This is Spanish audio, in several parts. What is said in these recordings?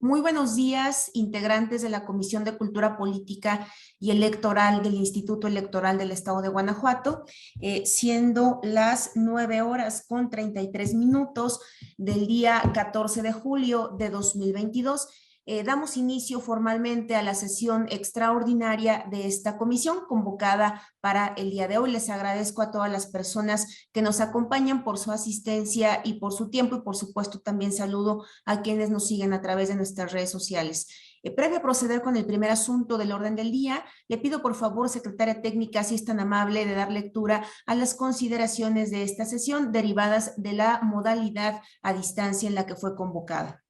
Muy buenos días, integrantes de la Comisión de Cultura Política y Electoral del Instituto Electoral del Estado de Guanajuato, siendo las 9:33 del día 14 de julio de 2022. Damos inicio formalmente a la sesión extraordinaria de esta comisión convocada para el día de hoy. Les agradezco a todas las personas que nos acompañan por su asistencia y por su tiempo, y por supuesto también saludo a quienes nos siguen a través de nuestras redes sociales. Previo a proceder con el primer asunto del orden del día, le pido por favor, secretaria técnica, si es tan amable de dar lectura a las consideraciones de esta sesión derivadas de la modalidad a distancia en la que fue convocada.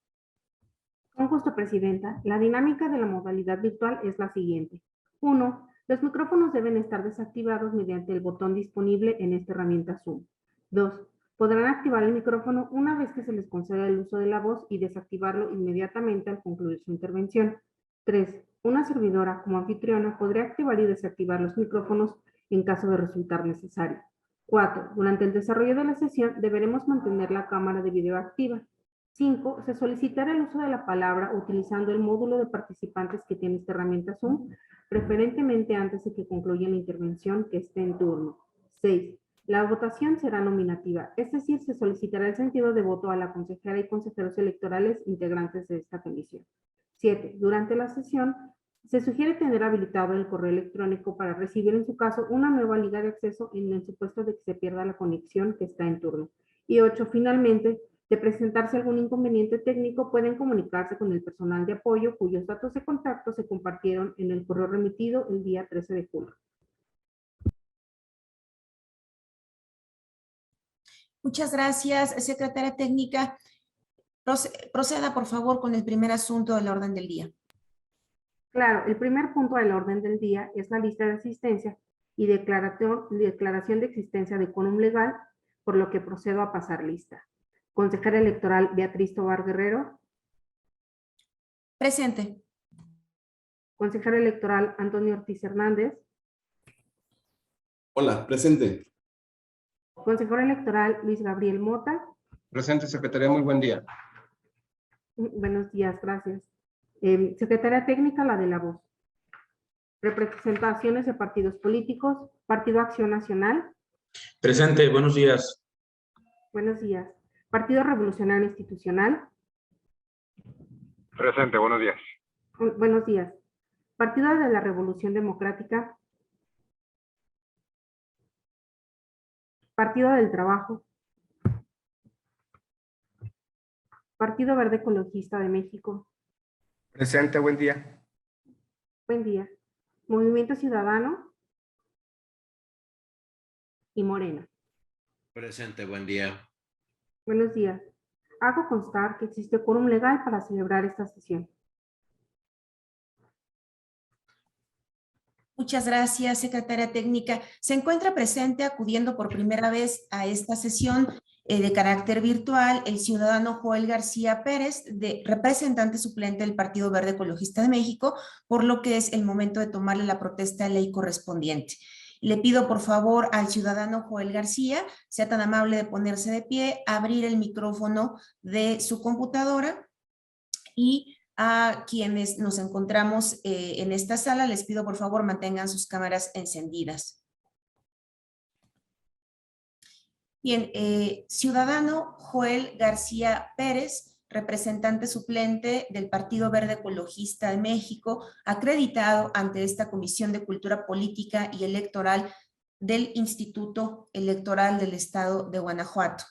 Con gusto, Presidenta. La dinámica de la modalidad virtual es la siguiente. 1. Los micrófonos deben estar desactivados mediante el botón disponible en esta herramienta Zoom. 2. Podrán activar el micrófono una vez que se les conceda el uso de la voz y desactivarlo inmediatamente al concluir su intervención. 3. Una servidora, como anfitriona, podrá activar y desactivar los micrófonos en caso de resultar necesario. 4. Durante el desarrollo de la sesión deberemos mantener la cámara de video activa. 5. Se solicitará el uso de la palabra utilizando el módulo de participantes que tiene esta herramienta Zoom, preferentemente antes de que concluya la intervención que esté en turno. 6. La votación será nominativa, es decir, se solicitará el sentido de voto a la consejera y consejeros electorales integrantes de esta comisión. 7. Durante la sesión, se sugiere tener habilitado el correo electrónico para recibir en su caso una nueva liga de acceso en el supuesto de que se pierda la conexión que está en turno. Y 8. Finalmente, de presentarse algún inconveniente técnico, pueden comunicarse con el personal de apoyo cuyos datos de contacto se compartieron en el correo remitido el día 13 de julio. Muchas gracias, secretaria técnica. Proceda, por favor, con el primer asunto del orden del día. Claro, el primer punto del orden del día es la lista de asistencia y declaración de existencia de quórum legal, por lo que procedo a pasar lista. Consejera electoral Beatriz Tovar Guerrero. Presente. Consejero electoral Antonio Ortiz Hernández. Hola, presente. Consejero electoral Luis Gabriel Mota. Presente, secretaria, muy buen día. Buenos días, gracias. Secretaria técnica, la de la voz. Representaciones de partidos políticos. Partido Acción Nacional. Presente, buenos días. Buenos días. Partido Revolucionario Institucional. Presente, buenos días. Buenos días. Partido de la Revolución Democrática. Partido del Trabajo. Partido Verde Ecologista de México. Presente, buen día. Buen día. Movimiento Ciudadano. Y Morena. Presente, buen día. Buenos días. Hago constar que existe quórum legal para celebrar esta sesión. Muchas gracias, secretaria técnica. Se encuentra presente acudiendo por primera vez a esta sesión de carácter virtual el ciudadano Joel García Pérez, representante suplente del Partido Verde Ecologista de México, por lo que es el momento de tomarle la protesta de ley correspondiente. Le pido por favor al ciudadano Joel García, sea tan amable de ponerse de pie, abrir el micrófono de su computadora, y a quienes nos encontramos en esta sala, les pido por favor mantengan sus cámaras encendidas. Bien, ciudadano Joel García Pérez, representante suplente del Partido Verde Ecologista de México, acreditado ante esta Comisión de Cultura Política y Electoral del Instituto Electoral del Estado de Guanajuato.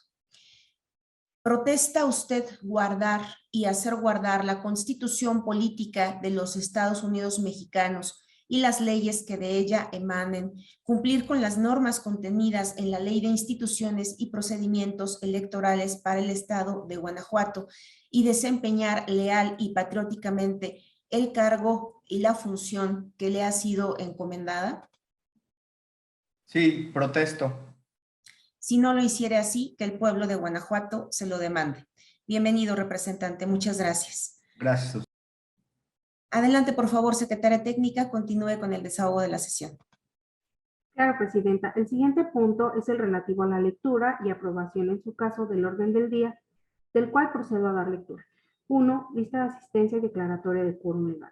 ¿Protesta usted guardar y hacer guardar la Constitución Política de los Estados Unidos mexicanos y las leyes que de ella emanen, cumplir con las normas contenidas en la Ley de Instituciones y Procedimientos Electorales para el Estado de Guanajuato y desempeñar leal y patrióticamente el cargo y la función que le ha sido encomendada? Sí, protesto. Si no lo hiciere así, que el pueblo de Guanajuato se lo demande. Bienvenido, representante. Muchas gracias. Gracias. Adelante, por favor, secretaria técnica, continúe con el desahogo de la sesión. Claro, Presidenta. El siguiente punto es el relativo a la lectura y aprobación en su caso del orden del día, del cual procedo a dar lectura. 1. Lista de asistencia y declaratoria de quórum legal.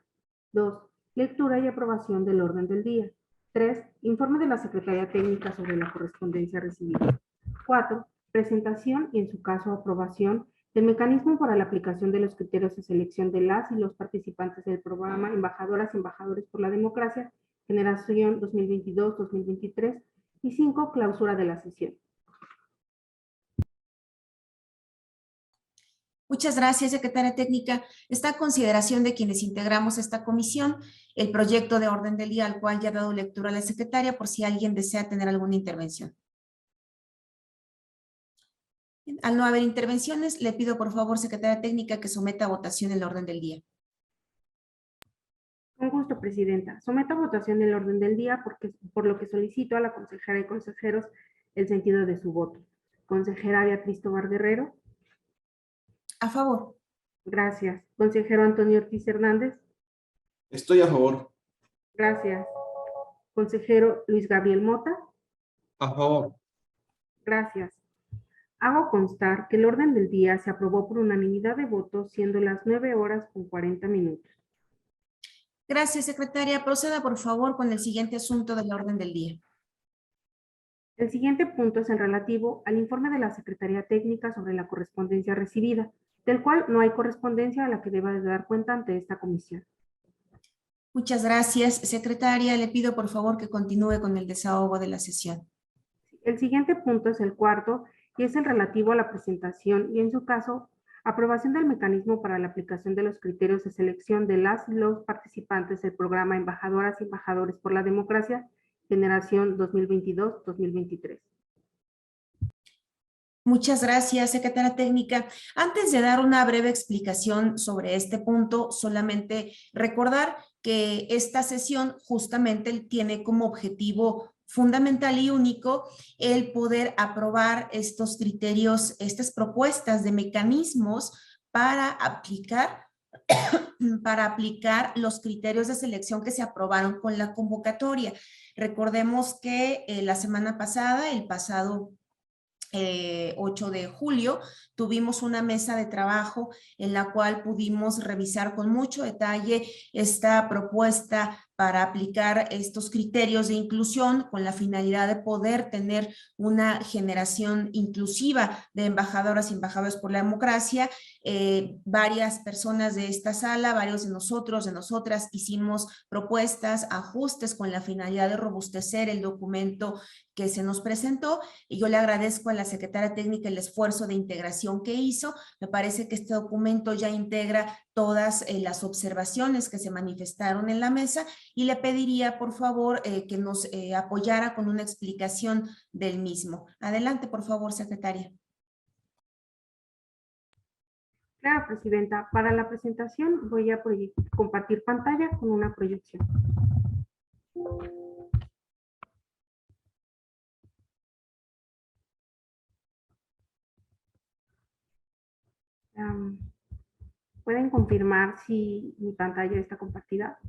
2. Lectura y aprobación del orden del día. 3. Informe de la Secretaría Técnica sobre la correspondencia recibida. 4. Presentación y, en su caso, aprobación del mecanismo para la aplicación de los criterios de selección de las y los participantes del programa Embajadoras y Embajadores por la Democracia, generación 2022-2023. Y 5. Clausura de la sesión. Muchas gracias, secretaria técnica. Está a consideración de quienes integramos esta comisión el proyecto de orden del día al cual ya ha dado lectura a la secretaria por si alguien desea tener alguna intervención. Al no haber intervenciones, le pido por favor, secretaria técnica, que someta a votación el orden del día. Con gusto, presidenta. Someto a votación el orden del día por lo que solicito a la consejera y consejeros el sentido de su voto. Consejera Beatriz Tovar Guerrero. A favor. Gracias. Consejero Antonio Ortiz Hernández. Estoy a favor. Gracias. Consejero Luis Gabriel Mota. A favor. Gracias. Hago constar que el orden del día se aprobó por unanimidad de votos, siendo las 9:40. Gracias, secretaria. Proceda, por favor, con el siguiente asunto del orden del día. El siguiente punto es el relativo al informe de la Secretaría Técnica sobre la correspondencia recibida, del cual no hay correspondencia a la que deba de dar cuenta ante esta comisión. Muchas gracias, secretaria. Le pido, por favor, que continúe con el desahogo de la sesión. El siguiente punto es el cuarto y es el relativo a la presentación y, en su caso, aprobación del mecanismo para la aplicación de los criterios de selección de las y los participantes del programa Embajadoras y Embajadores por la Democracia, generación 2022-2023. Muchas gracias, secretaria técnica. Antes de dar una breve explicación sobre este punto, solamente recordar que esta sesión justamente tiene como objetivo fundamental y único el poder aprobar estos criterios, estas propuestas de mecanismos para aplicar los criterios de selección que se aprobaron con la convocatoria. Recordemos que la semana pasada, el pasado 8 de julio, tuvimos una mesa de trabajo en la cual pudimos revisar con mucho detalle esta propuesta para aplicar estos criterios de inclusión con la finalidad de poder tener una generación inclusiva de embajadoras y embajadores por la democracia. Varias personas de esta sala, varios de nosotros, de nosotras, hicimos propuestas, ajustes con la finalidad de robustecer el documento que se nos presentó, y yo le agradezco a la secretaria técnica el esfuerzo de integración que hizo. Me parece que este documento ya integra todas las observaciones que se manifestaron en la mesa, y le pediría por favor que nos apoyara con una explicación del mismo. Adelante, por favor, secretaria. Claro, presidenta. Para la presentación voy a compartir pantalla con una proyección. ¿Pueden confirmar si mi pantalla está compartida?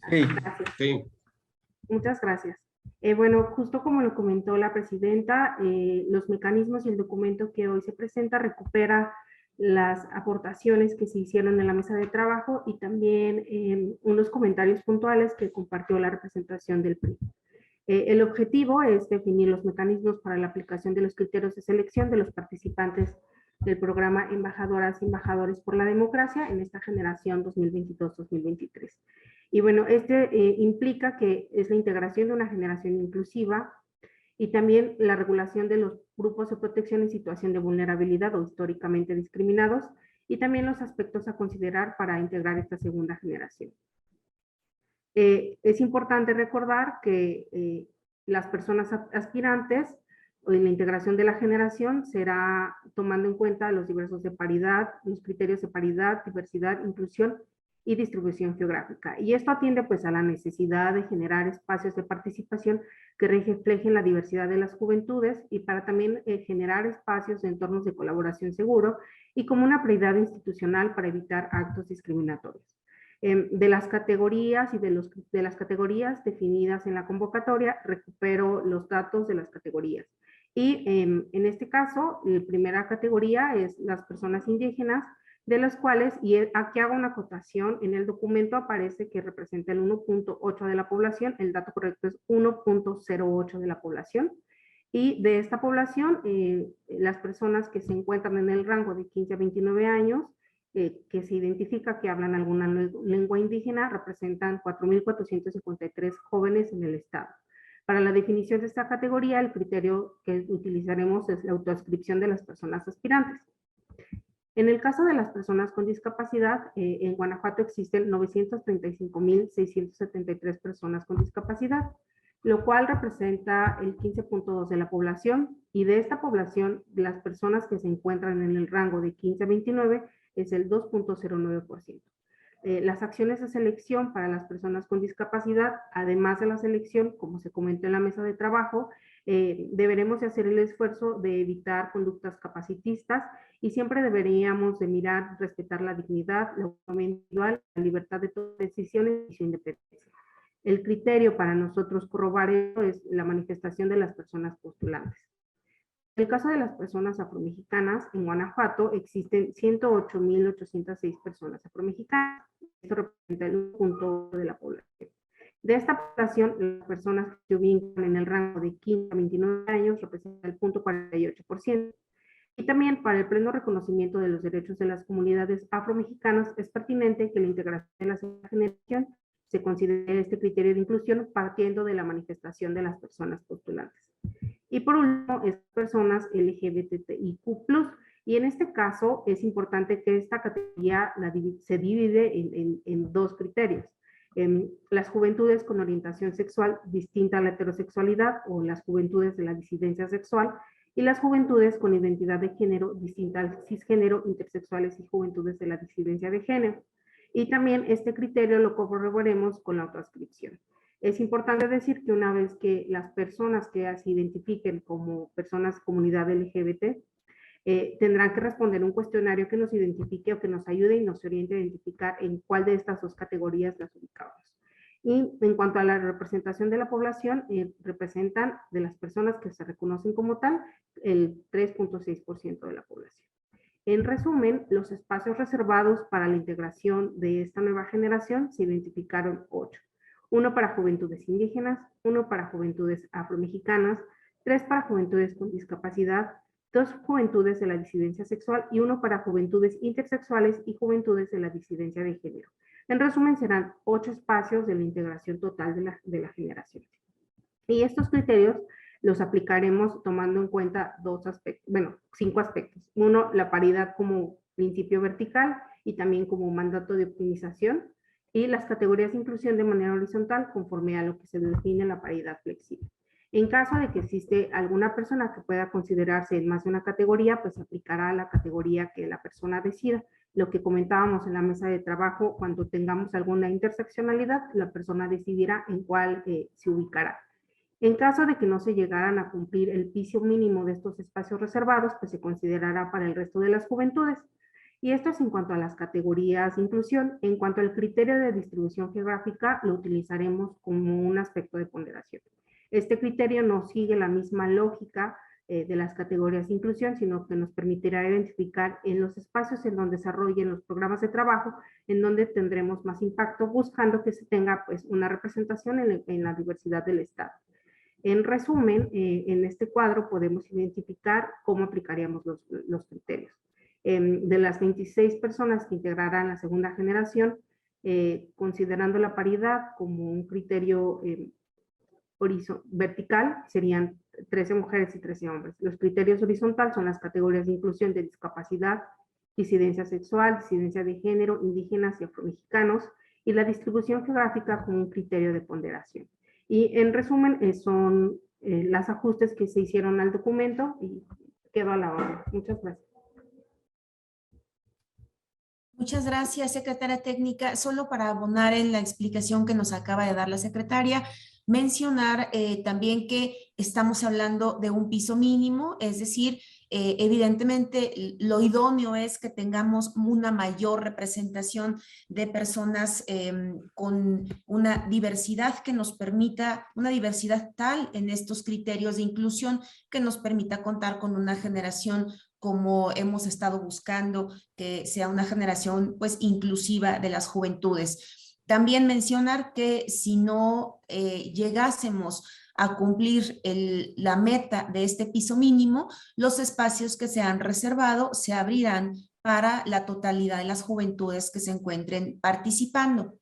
Sí. Gracias. Sí. Muchas gracias. Bueno, justo como lo comentó la presidenta, los mecanismos y el documento que hoy se presenta recupera las aportaciones que se hicieron en la mesa de trabajo y también unos comentarios puntuales que compartió la representación del PRI. El objetivo es definir los mecanismos para la aplicación de los criterios de selección de los participantes del programa Embajadoras y Embajadores por la Democracia en esta generación 2022-2023. Y bueno, implica que es la integración de una generación inclusiva y también la regulación de los grupos de protección en situación de vulnerabilidad o históricamente discriminados, y también los aspectos a considerar para integrar esta segunda generación. Es importante recordar que las personas aspirantes en la integración de la generación será tomando en cuenta los diversos de paridad, los criterios de paridad, diversidad, inclusión y distribución geográfica. Y esto atiende pues a la necesidad de generar espacios de participación que reflejen la diversidad de las juventudes y para también generar espacios de entornos de colaboración seguro y como una prioridad institucional para evitar actos discriminatorios. De las categorías y de las categorías definidas en la convocatoria, recupero los datos de las categorías. Y en este caso, la primera categoría es las personas indígenas, de las cuales, y aquí hago una acotación, en el documento aparece que representa el 1.8 de la población, el dato correcto es 1.08 de la población, y de esta población, las personas que se encuentran en el rango de 15 a 29 años, que se identifica que hablan alguna lengua indígena, representan 4.453 jóvenes en el estado. Para la definición de esta categoría, el criterio que utilizaremos es la autoadscripción de las personas aspirantes. En el caso de las personas con discapacidad, en Guanajuato existen 935.673 personas con discapacidad, lo cual representa el 15.2 de la población, y de esta población, las personas que se encuentran en el rango de 15 a 29 es el 2.09%. Las acciones de selección para las personas con discapacidad, además de la selección, como se comentó en la mesa de trabajo, deberemos de hacer el esfuerzo de evitar conductas capacitistas y siempre deberíamos de mirar, respetar la dignidad, la autonomía individual, la libertad de todas decisiones y su independencia. El criterio para nosotros corroborar esto es la manifestación de las personas postulantes. En el caso de las personas afromexicanas, en Guanajuato existen 108.806 personas afromexicanas. Esto representa el 1.1 de la población. De esta población, las personas que se ubican en el rango de 15 a 29 años representan el 0.48%. Y también para el pleno reconocimiento de los derechos de las comunidades afromexicanas es pertinente que la integración de la segunda generación se considere este criterio de inclusión partiendo de la manifestación de las personas postulantes. Y por último, es personas LGBTIQ+, y en este caso es importante que esta categoría se divide en dos criterios. Las juventudes con orientación sexual distinta a la heterosexualidad o las juventudes de la disidencia sexual, y las juventudes con identidad de género distinta al cisgénero, intersexuales y juventudes de la disidencia de género. Y también este criterio lo corroboraremos con la autoadscripción. Es importante decir que una vez que las personas que se identifiquen como personas comunidad LGBT, tendrán que responder un cuestionario que nos identifique o que nos ayude y nos oriente a identificar en cuál de estas dos categorías las ubicamos. Y en cuanto a la representación de la población, representan de las personas que se reconocen como tal el 3.6% de la población. En resumen, los espacios reservados para la integración de esta nueva generación se identificaron 8. 1 para juventudes indígenas, 1 para juventudes afromexicanas, 3 para juventudes con discapacidad, 2 juventudes de la disidencia sexual y 1 para juventudes intersexuales y juventudes de la disidencia de género. En resumen, serán 8 espacios de la integración total de la generación. Y estos criterios los aplicaremos tomando en cuenta 5 aspectos. 1, la paridad como principio vertical y también como mandato de optimización, y las categorías de inclusión de manera horizontal conforme a lo que se define la paridad flexible. En caso de que existe alguna persona que pueda considerarse en más de una categoría, pues aplicará la categoría que la persona decida. Lo que comentábamos en la mesa de trabajo, cuando tengamos alguna interseccionalidad, la persona decidirá en cuál se ubicará. En caso de que no se llegaran a cumplir el piso mínimo de estos espacios reservados, pues se considerará para el resto de las juventudes. Y esto es en cuanto a las categorías de inclusión. En cuanto al criterio de distribución geográfica, lo utilizaremos como un aspecto de ponderación. Este criterio no sigue la misma lógica de las categorías de inclusión, sino que nos permitirá identificar en los espacios en donde desarrollen los programas de trabajo, en donde tendremos más impacto, buscando que se tenga pues una representación en la diversidad del Estado. En resumen, en este cuadro podemos identificar cómo aplicaríamos los criterios. De las 26 personas que integrarán la segunda generación, considerando la paridad como un criterio vertical, serían 13 mujeres y 13 hombres. Los criterios horizontal son las categorías de inclusión de discapacidad, disidencia sexual, disidencia de género, indígenas y afromexicanos, y la distribución geográfica como un criterio de ponderación. Y en resumen, son los ajustes que se hicieron al documento y quedo a la orden. Muchas gracias. Muchas gracias, secretaria técnica. Solo para abonar en la explicación que nos acaba de dar la secretaria, Mencionar también que estamos hablando de un piso mínimo, es decir, evidentemente lo idóneo es que tengamos una mayor representación de personas con una diversidad que nos permita, una diversidad tal en estos criterios de inclusión que nos permita contar con una generación como hemos estado buscando, que sea una generación pues inclusiva de las juventudes. También mencionar que si no llegásemos a cumplir la meta de este piso mínimo, los espacios que se han reservado se abrirán para la totalidad de las juventudes que se encuentren participando.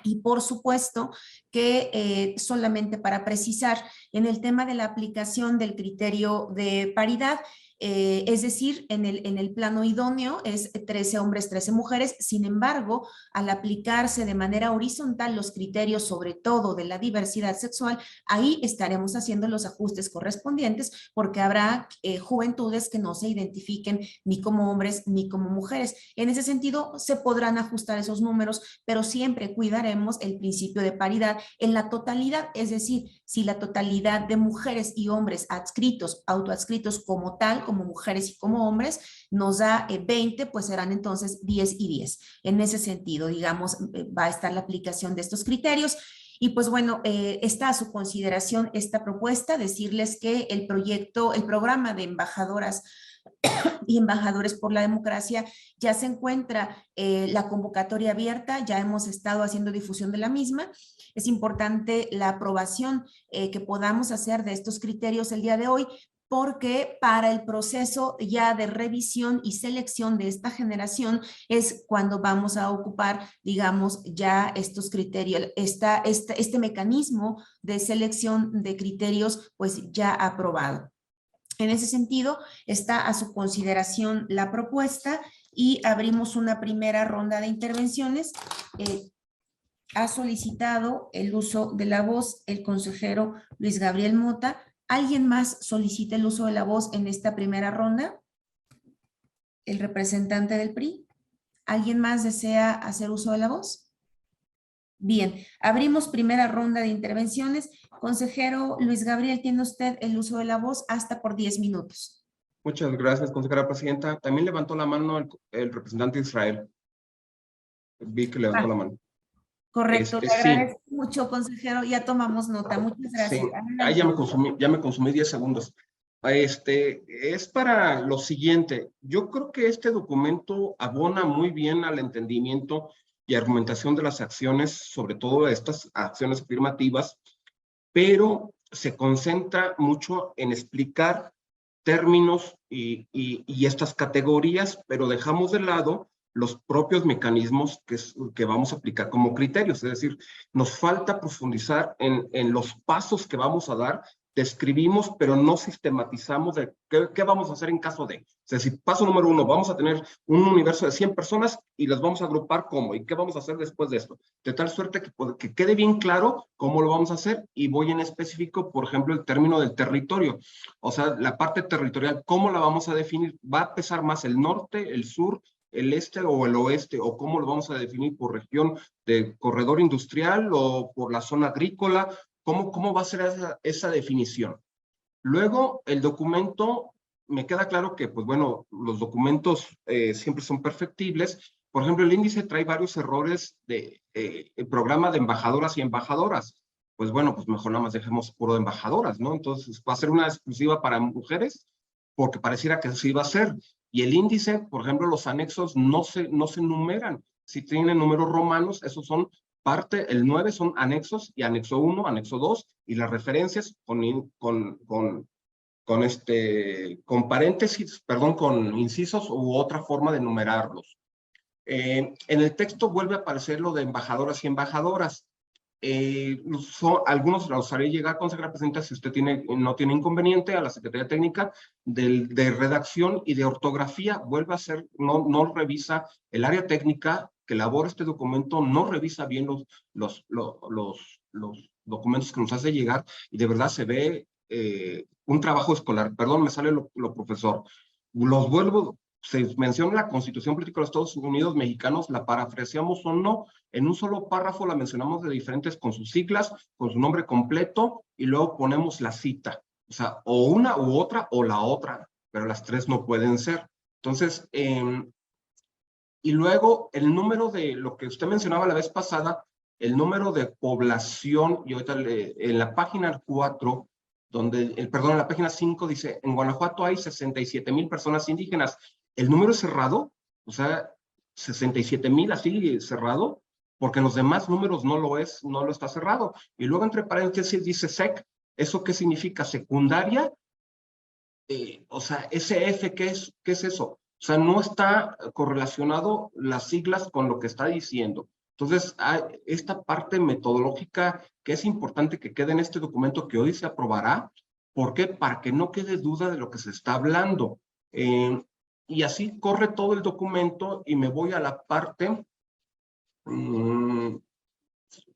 Y por supuesto que solamente para precisar, en el tema de la aplicación del criterio de paridad, es decir, en el plano idóneo es 13 hombres, 13 mujeres. Sin embargo, al aplicarse de manera horizontal los criterios, sobre todo de la diversidad sexual, ahí estaremos haciendo los ajustes correspondientes porque habrá juventudes que no se identifiquen ni como hombres ni como mujeres. En ese sentido, se podrán ajustar esos números, pero siempre cuidaremos el principio de paridad en la totalidad, es decir, si la totalidad de mujeres y hombres adscritos, autoadscritos como tal, como mujeres y como hombres, nos da 20, pues serán entonces 10 y 10. En ese sentido, digamos, va a estar la aplicación de estos criterios. Y pues bueno, está a su consideración esta propuesta, decirles que el programa de embajadoras y embajadores por la democracia ya se encuentra la convocatoria abierta, ya hemos estado haciendo difusión de la misma. Es importante la aprobación que podamos hacer de estos criterios el día de hoy, porque para el proceso ya de revisión y selección de esta generación es cuando vamos a ocupar, digamos, ya estos criterios, este mecanismo de selección de criterios, pues ya aprobado. En ese sentido, está a su consideración la propuesta y abrimos una primera ronda de intervenciones. Ha solicitado el uso de la voz el consejero Luis Gabriel Mota. ¿Alguien más solicita el uso de la voz en esta primera ronda? ¿El representante del PRI? ¿Alguien más desea hacer uso de la voz? Bien, abrimos primera ronda de intervenciones. Consejero Luis Gabriel, tiene usted el uso de la voz hasta por 10 minutos. Muchas gracias, consejera presidenta. También levantó la mano el representante de Israel. Vi que levantó la mano. Correcto, le Sí, agradezco mucho, consejero. Ya tomamos nota. Muchas sí. gracias. Ahí ya me consumí 10 segundos. Es para lo siguiente. Yo creo que este documento abona muy bien al entendimiento y argumentación de las acciones, sobre todo estas acciones afirmativas, pero se concentra mucho en explicar términos y estas categorías, pero dejamos de lado los propios mecanismos que vamos a aplicar como criterios. Es decir, nos falta profundizar en los pasos que vamos a dar. Describimos, pero no sistematizamos de qué vamos a hacer en caso de. Es decir, paso número 1, vamos a tener un universo de 100 personas y las vamos a agrupar cómo y qué vamos a hacer después de esto. De tal suerte que quede bien claro cómo lo vamos a hacer y voy en específico, por ejemplo, el término del territorio. O sea, la parte territorial, ¿cómo la vamos a definir? ¿Va a pesar más el norte, el sur, el este o el oeste? ¿O cómo lo vamos a definir por región de corredor industrial o por la zona agrícola? ¿Cómo va a ser esa definición? Luego, el documento, me queda claro que, pues bueno, los documentos siempre son perfectibles. Por ejemplo, el índice trae varios errores de el programa de embajadoras y embajadoras. Pues bueno, pues mejor nada más dejemos puro de embajadoras, ¿no? Entonces, va a ser una exclusiva para mujeres, porque pareciera que así va a ser. Y el índice, por ejemplo, los anexos no se numeran. Si tienen números romanos, esos son parte, el 9 son anexos y anexo 1, anexo 2 y las referencias con paréntesis, perdón, con incisos u otra forma de numerarlos. En el texto vuelve a aparecer lo de embajadoras y embajadoras. Algunos los haré llegar, consejera presidenta, si usted no tiene inconveniente, a la Secretaría Técnica de Redacción y de Ortografía. Vuelve a ser, no revisa el área técnica que elabora este documento, no revisa bien los documentos que nos hace llegar y de verdad se ve un trabajo escolar. Perdón, me sale lo profesor. se menciona la Constitución Política de los Estados Unidos Mexicanos, la parafraseamos o no, en un solo párrafo la mencionamos de diferentes con sus siglas, con su nombre completo, y luego ponemos la cita. O sea, o una u otra o la otra, pero las tres no pueden ser. Entonces, y luego el número de lo que usted mencionaba la vez pasada, el número de población, y ahorita en la página 4, perdón, en la página 5 dice, en Guanajuato hay 67,000 personas indígenas. ¿El número es cerrado? O sea, 67,000 así cerrado, porque en los demás números no lo es, no lo está cerrado. Y luego entre paréntesis dice SEC. ¿Eso qué significa? ¿Secundaria? O sea, SF, ¿qué es eso? O sea, no está correlacionado las siglas con lo que está diciendo. Entonces, esta parte metodológica que es importante que quede en este documento que hoy se aprobará. ¿Por qué? Para que no quede duda de lo que se está hablando. Y así corre todo el documento y me voy a la parte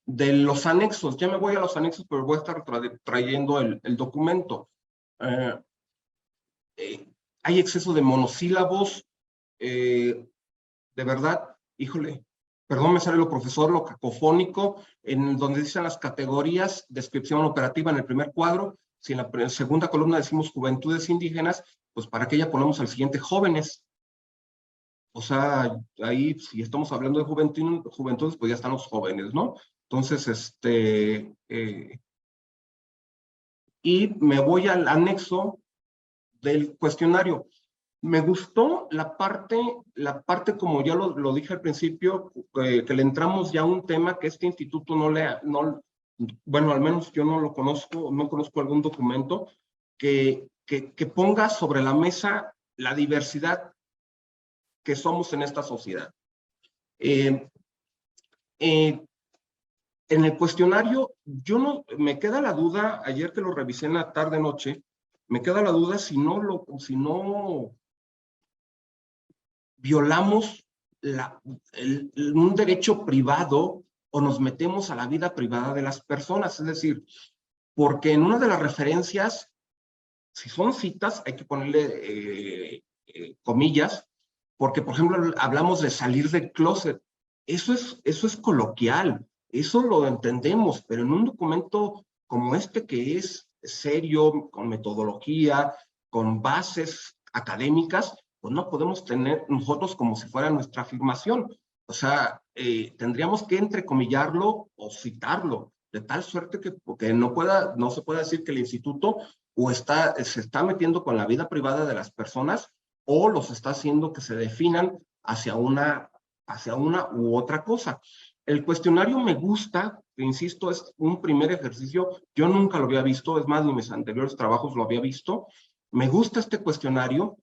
de los anexos. Ya me voy a los anexos, pero voy a estar trayendo el documento. Hay exceso de monosílabos. De verdad, híjole, perdón, me sale lo profesor, lo cacofónico, en donde dicen las categorías, descripción operativa en el primer cuadro. Si en la segunda columna decimos juventudes indígenas, pues para qué ya ponemos al siguiente jóvenes. O sea, ahí si estamos hablando de juventudes, pues ya están los jóvenes, ¿no? Entonces, y me voy al anexo del cuestionario. Me gustó la parte como ya lo dije al principio, que le entramos ya a un tema que este instituto bueno, al menos yo no lo conozco, no conozco algún documento que ponga sobre la mesa la diversidad que somos en esta sociedad. En el cuestionario, me queda la duda, ayer que lo revisé en la tarde-noche, me queda la duda si no violamos un derecho privado o nos metemos a la vida privada de las personas. Es decir, porque en una de las referencias, si son citas, hay que ponerle comillas, porque, por ejemplo, hablamos de salir del closet. Eso es coloquial, eso lo entendemos, pero en un documento como este que es serio, con metodología, con bases académicas, pues no podemos tener nosotros como si fuera nuestra afirmación. O sea, tendríamos que entrecomillarlo o citarlo, de tal suerte que no se pueda decir que el instituto se está metiendo con la vida privada de las personas o los está haciendo que se definan hacia una u otra cosa. El cuestionario me gusta, insisto, es un primer ejercicio, yo nunca lo había visto, es más, en mis anteriores trabajos lo había visto. Me gusta este cuestionario,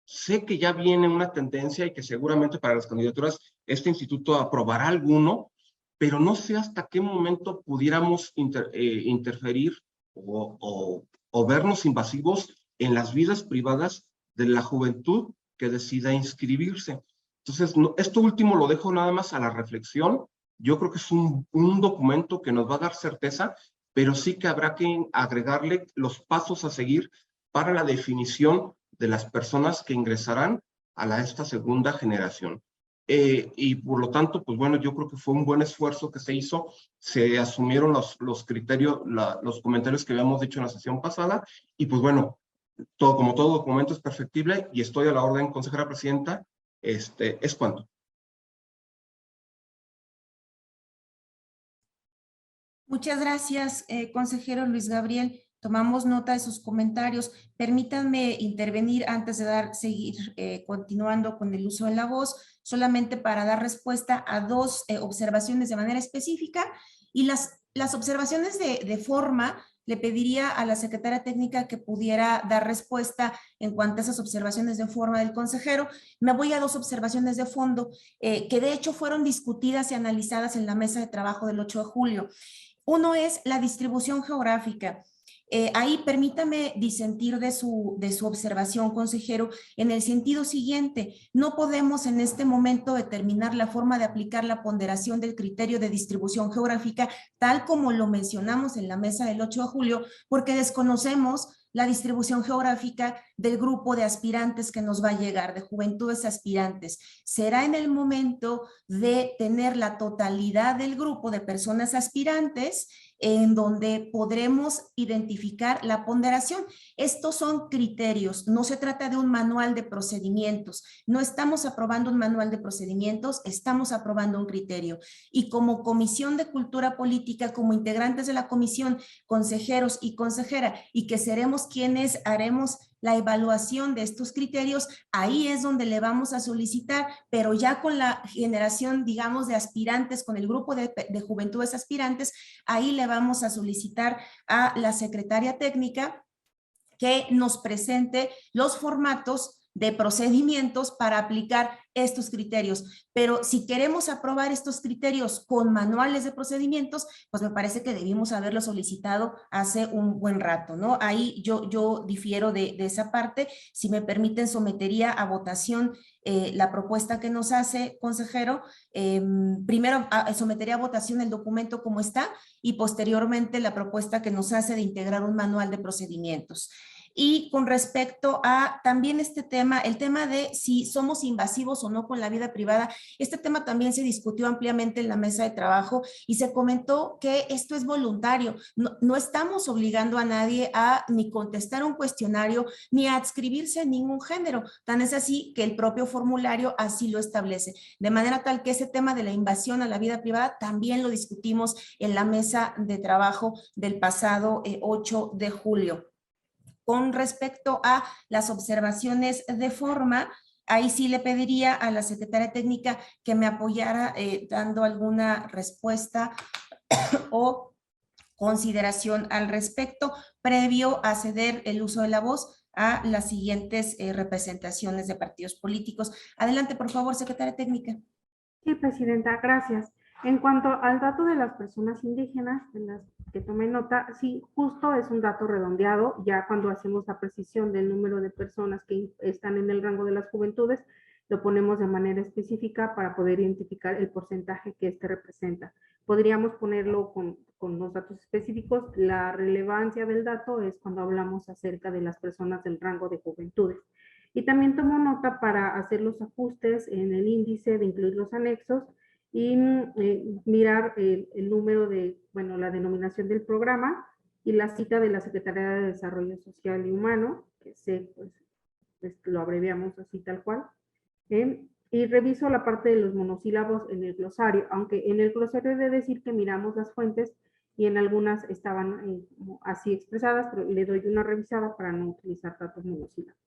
sé que ya viene una tendencia y que seguramente para las candidaturas este instituto aprobará alguno, pero no sé hasta qué momento pudiéramos interferir o vernos invasivos en las vidas privadas de la juventud que decida inscribirse. Entonces, esto último lo dejo nada más a la reflexión. Yo creo que es un documento que nos va a dar certeza, pero sí que habrá que agregarle los pasos a seguir para la definición de las personas que ingresarán a esta segunda generación. Y por lo tanto, pues bueno, yo creo que fue un buen esfuerzo que se hizo, se asumieron los criterios, los comentarios que habíamos dicho en la sesión pasada, y pues bueno, como todo documento es perfectible y estoy a la orden, consejera presidenta, es cuanto. Muchas gracias, consejero Luis Gabriel. Tomamos nota de sus comentarios. Permítanme intervenir antes de seguir continuando con el uso de la voz, solamente para dar respuesta a dos observaciones de manera específica. Y las observaciones de forma, le pediría a la secretaria técnica que pudiera dar respuesta en cuanto a esas observaciones de forma del consejero. Me voy a dos observaciones de fondo, que de hecho fueron discutidas y analizadas en la mesa de trabajo del 8 de julio. Uno es la distribución geográfica. Ahí permítame disentir de su observación, consejero, en el sentido siguiente: no podemos en este momento determinar la forma de aplicar la ponderación del criterio de distribución geográfica tal como lo mencionamos en la mesa del 8 de julio, porque desconocemos la distribución geográfica del grupo de aspirantes que nos va a llegar, de juventudes aspirantes. Será en el momento de tener la totalidad del grupo de personas aspirantes en donde podremos identificar la ponderación. Estos son criterios, no se trata de un manual de procedimientos, no estamos aprobando un manual de procedimientos, estamos aprobando un criterio. Y como Comisión de Cultura Política, como integrantes de la comisión, consejeros y consejera, y que seremos quienes haremos la evaluación de estos criterios, ahí es donde le vamos a solicitar, pero ya con la generación, digamos, de aspirantes, con el grupo de juventudes aspirantes, ahí le vamos a solicitar a la secretaria técnica que nos presente los formatos de procedimientos para aplicar estos criterios. Pero si queremos aprobar estos criterios con manuales de procedimientos, pues me parece que debimos haberlo solicitado hace un buen rato, ¿no? Ahí yo difiero de esa parte. Si me permiten, sometería a votación la propuesta que nos hace, consejero. Primero sometería a votación el documento como está y posteriormente la propuesta que nos hace de integrar un manual de procedimientos. Y con respecto a también este tema, el tema de si somos invasivos o no con la vida privada, este tema también se discutió ampliamente en la mesa de trabajo y se comentó que esto es voluntario. No estamos obligando a nadie a ni contestar un cuestionario ni a adscribirse a ningún género. Tan es así que el propio formulario así lo establece. De manera tal que ese tema de la invasión a la vida privada también lo discutimos en la mesa de trabajo del pasado 8 de julio. Con respecto a las observaciones de forma, ahí sí le pediría a la secretaria técnica que me apoyara dando alguna respuesta o consideración al respecto, previo a ceder el uso de la voz a las siguientes representaciones de partidos políticos. Adelante, por favor, secretaria técnica. Sí, presidenta, gracias. En cuanto al dato de las personas indígenas, de las que tomé nota, sí, justo es un dato redondeado, ya cuando hacemos la precisión del número de personas que están en el rango de las juventudes, lo ponemos de manera específica para poder identificar el porcentaje que este representa. Podríamos ponerlo con los datos específicos. La relevancia del dato es cuando hablamos acerca de las personas del rango de juventudes. Y también tomo nota para hacer los ajustes en el índice, de incluir los anexos y mirar el número de, bueno, la denominación del programa y la cita de la Secretaría de Desarrollo Social y Humano, que pues lo abreviamos así tal cual. Y reviso la parte de los monosílabos en el glosario, aunque en el glosario he de decir que miramos las fuentes y en algunas estaban así expresadas, pero le doy una revisada para no utilizar datos monosílabos.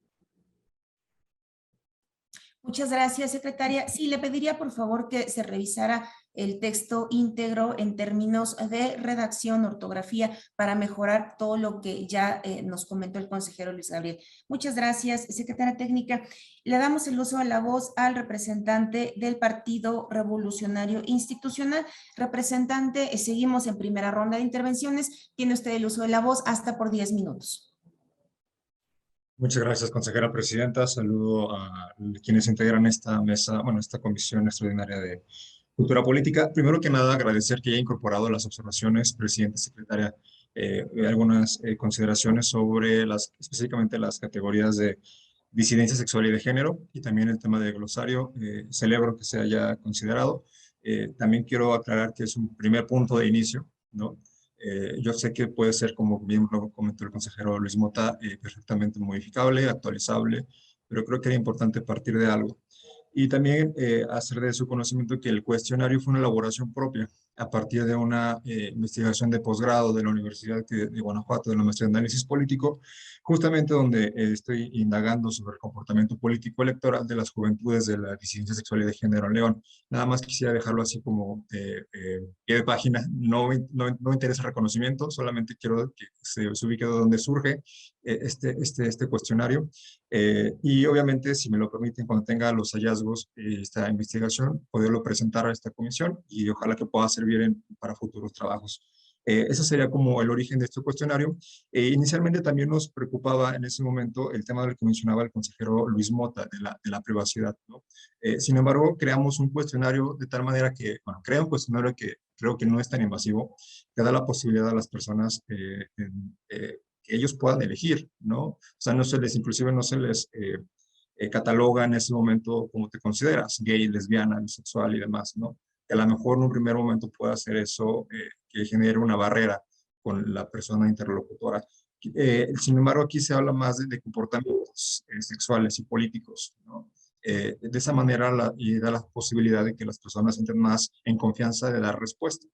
Muchas gracias, secretaria. Sí, le pediría por favor que se revisara el texto íntegro en términos de redacción, ortografía, para mejorar todo lo que ya nos comentó el consejero Luis Gabriel. Muchas gracias, secretaria técnica. Le damos el uso de la voz al representante del Partido Revolucionario Institucional. Representante, seguimos en primera ronda de intervenciones. Tiene usted el uso de la voz hasta por 10 minutos. Muchas gracias, consejera presidenta. Saludo a quienes integran esta mesa, bueno, esta comisión extraordinaria de cultura política. Primero que nada, agradecer que haya incorporado las observaciones, presidente, secretaria, algunas consideraciones sobre específicamente las categorías de disidencia sexual y de género y también el tema de glosario. Celebro que se haya considerado. También quiero aclarar que es un primer punto de inicio, ¿no? Yo sé que puede ser, como bien lo comentó el consejero Luis Mota, perfectamente modificable, actualizable, pero creo que era importante partir de algo. Y también hacer de su conocimiento que el cuestionario fue una elaboración propia a partir de una investigación de posgrado de la Universidad de Guanajuato, de la maestría de análisis político, justamente donde estoy indagando sobre el comportamiento político electoral de las juventudes de la disidencia sexual y de género en León. Nada más quisiera dejarlo así como pie de página. No me interesa reconocimiento, solamente quiero que se ubique de donde surge este cuestionario. Y obviamente, si me lo permiten, cuando tenga los hallazgos de esta investigación, poderlo presentar a esta comisión y ojalá que pueda servir para futuros trabajos. Ese sería como el origen de este cuestionario. Inicialmente también nos preocupaba en ese momento el tema del que mencionaba el consejero Luis Mota, de la privacidad, ¿no? Sin embargo, creamos un cuestionario de tal manera que, bueno, crea un cuestionario que creo que no es tan invasivo, que da la posibilidad a las personas que ellos puedan elegir, ¿no? O sea, inclusive no se les cataloga en ese momento como te consideras, gay, lesbiana, bisexual y demás, ¿no? Que a lo mejor en un primer momento pueda hacer eso que genere una barrera con la persona interlocutora. Sin embargo, aquí se habla más de comportamientos sexuales y políticos, ¿no? De esa manera y da la posibilidad de que las personas entren más en confianza de dar respuesta.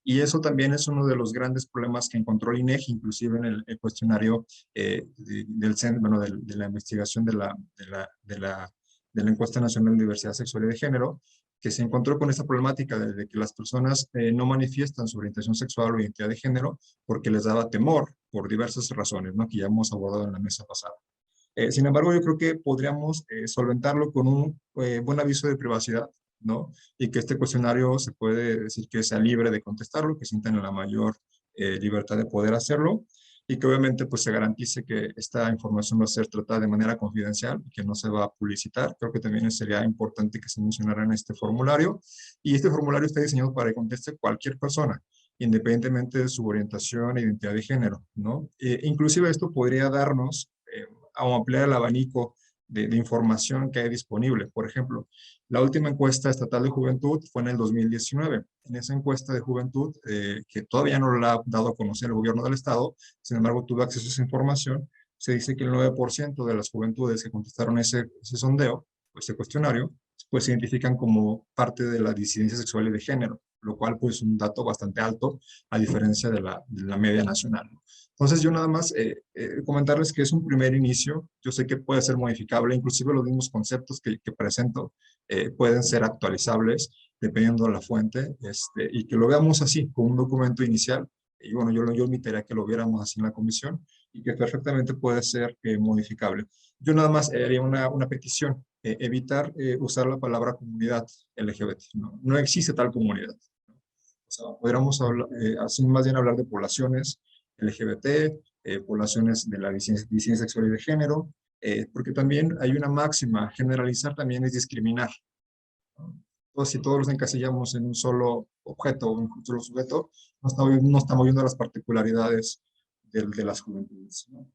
Y eso también es uno de los grandes problemas que encontró el INEGI, inclusive en el cuestionario de la investigación de la Encuesta Nacional de Diversidad Sexual y de Género, que se encontró con esta problemática de que las personas no manifiestan su orientación sexual o identidad de género porque les daba temor por diversas razones, ¿no? Que ya hemos abordado en la mesa pasada. Sin embargo, yo creo que podríamos solventarlo con un buen aviso de privacidad, ¿no? Y que este cuestionario se puede decir que sea libre de contestarlo, que sientan la mayor libertad de poder hacerlo y que obviamente pues se garantice que esta información va a ser tratada de manera confidencial y que no se va a publicitar. Creo que también sería importante que se mencionara en este formulario y este formulario está diseñado para que conteste cualquier persona, independientemente de su orientación e identidad de género, ¿no? Inclusive esto podría darnos a ampliar el abanico de información que hay disponible. Por ejemplo, la última encuesta estatal de juventud fue en el 2019. En esa encuesta de juventud, que todavía no la ha dado a conocer el gobierno del estado, sin embargo tuve acceso a esa información, se dice que el 9% de las juventudes que contestaron ese sondeo, o ese cuestionario, pues se identifican como parte de la disidencia sexual y de género, lo cual pues es un dato bastante alto a diferencia de la media nacional. Entonces yo nada más comentarles que es un primer inicio, yo sé que puede ser modificable, inclusive los mismos conceptos que presento pueden ser actualizables dependiendo de la fuente, y que lo veamos así, con un documento inicial, y bueno, yo invitaría a que lo viéramos así en la comisión, y que perfectamente puede ser modificable. Yo nada más haría una petición, evitar usar la palabra comunidad LGBT, no existe tal comunidad. O sea, podríamos hablar, así más bien hablar de poblaciones LGBT, poblaciones de la disidencia sexual y de género, porque también hay una máxima, generalizar también es discriminar. Entonces, si todos los encasillamos en un solo objeto o en un solo sujeto, no estamos viendo las particularidades de las juventudes, ¿no?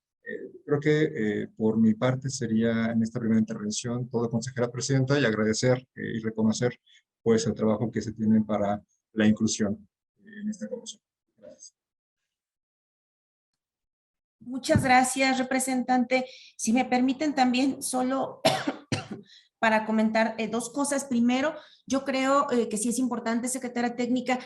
Creo que por mi parte sería en esta primera intervención todo, consejera presidenta, y agradecer y reconocer pues el trabajo que se tiene para la inclusión en esta comisión. Gracias. Muchas gracias, representante. Si me permiten también solo para comentar dos cosas. Primero, yo creo que sí es importante, secretaria técnica,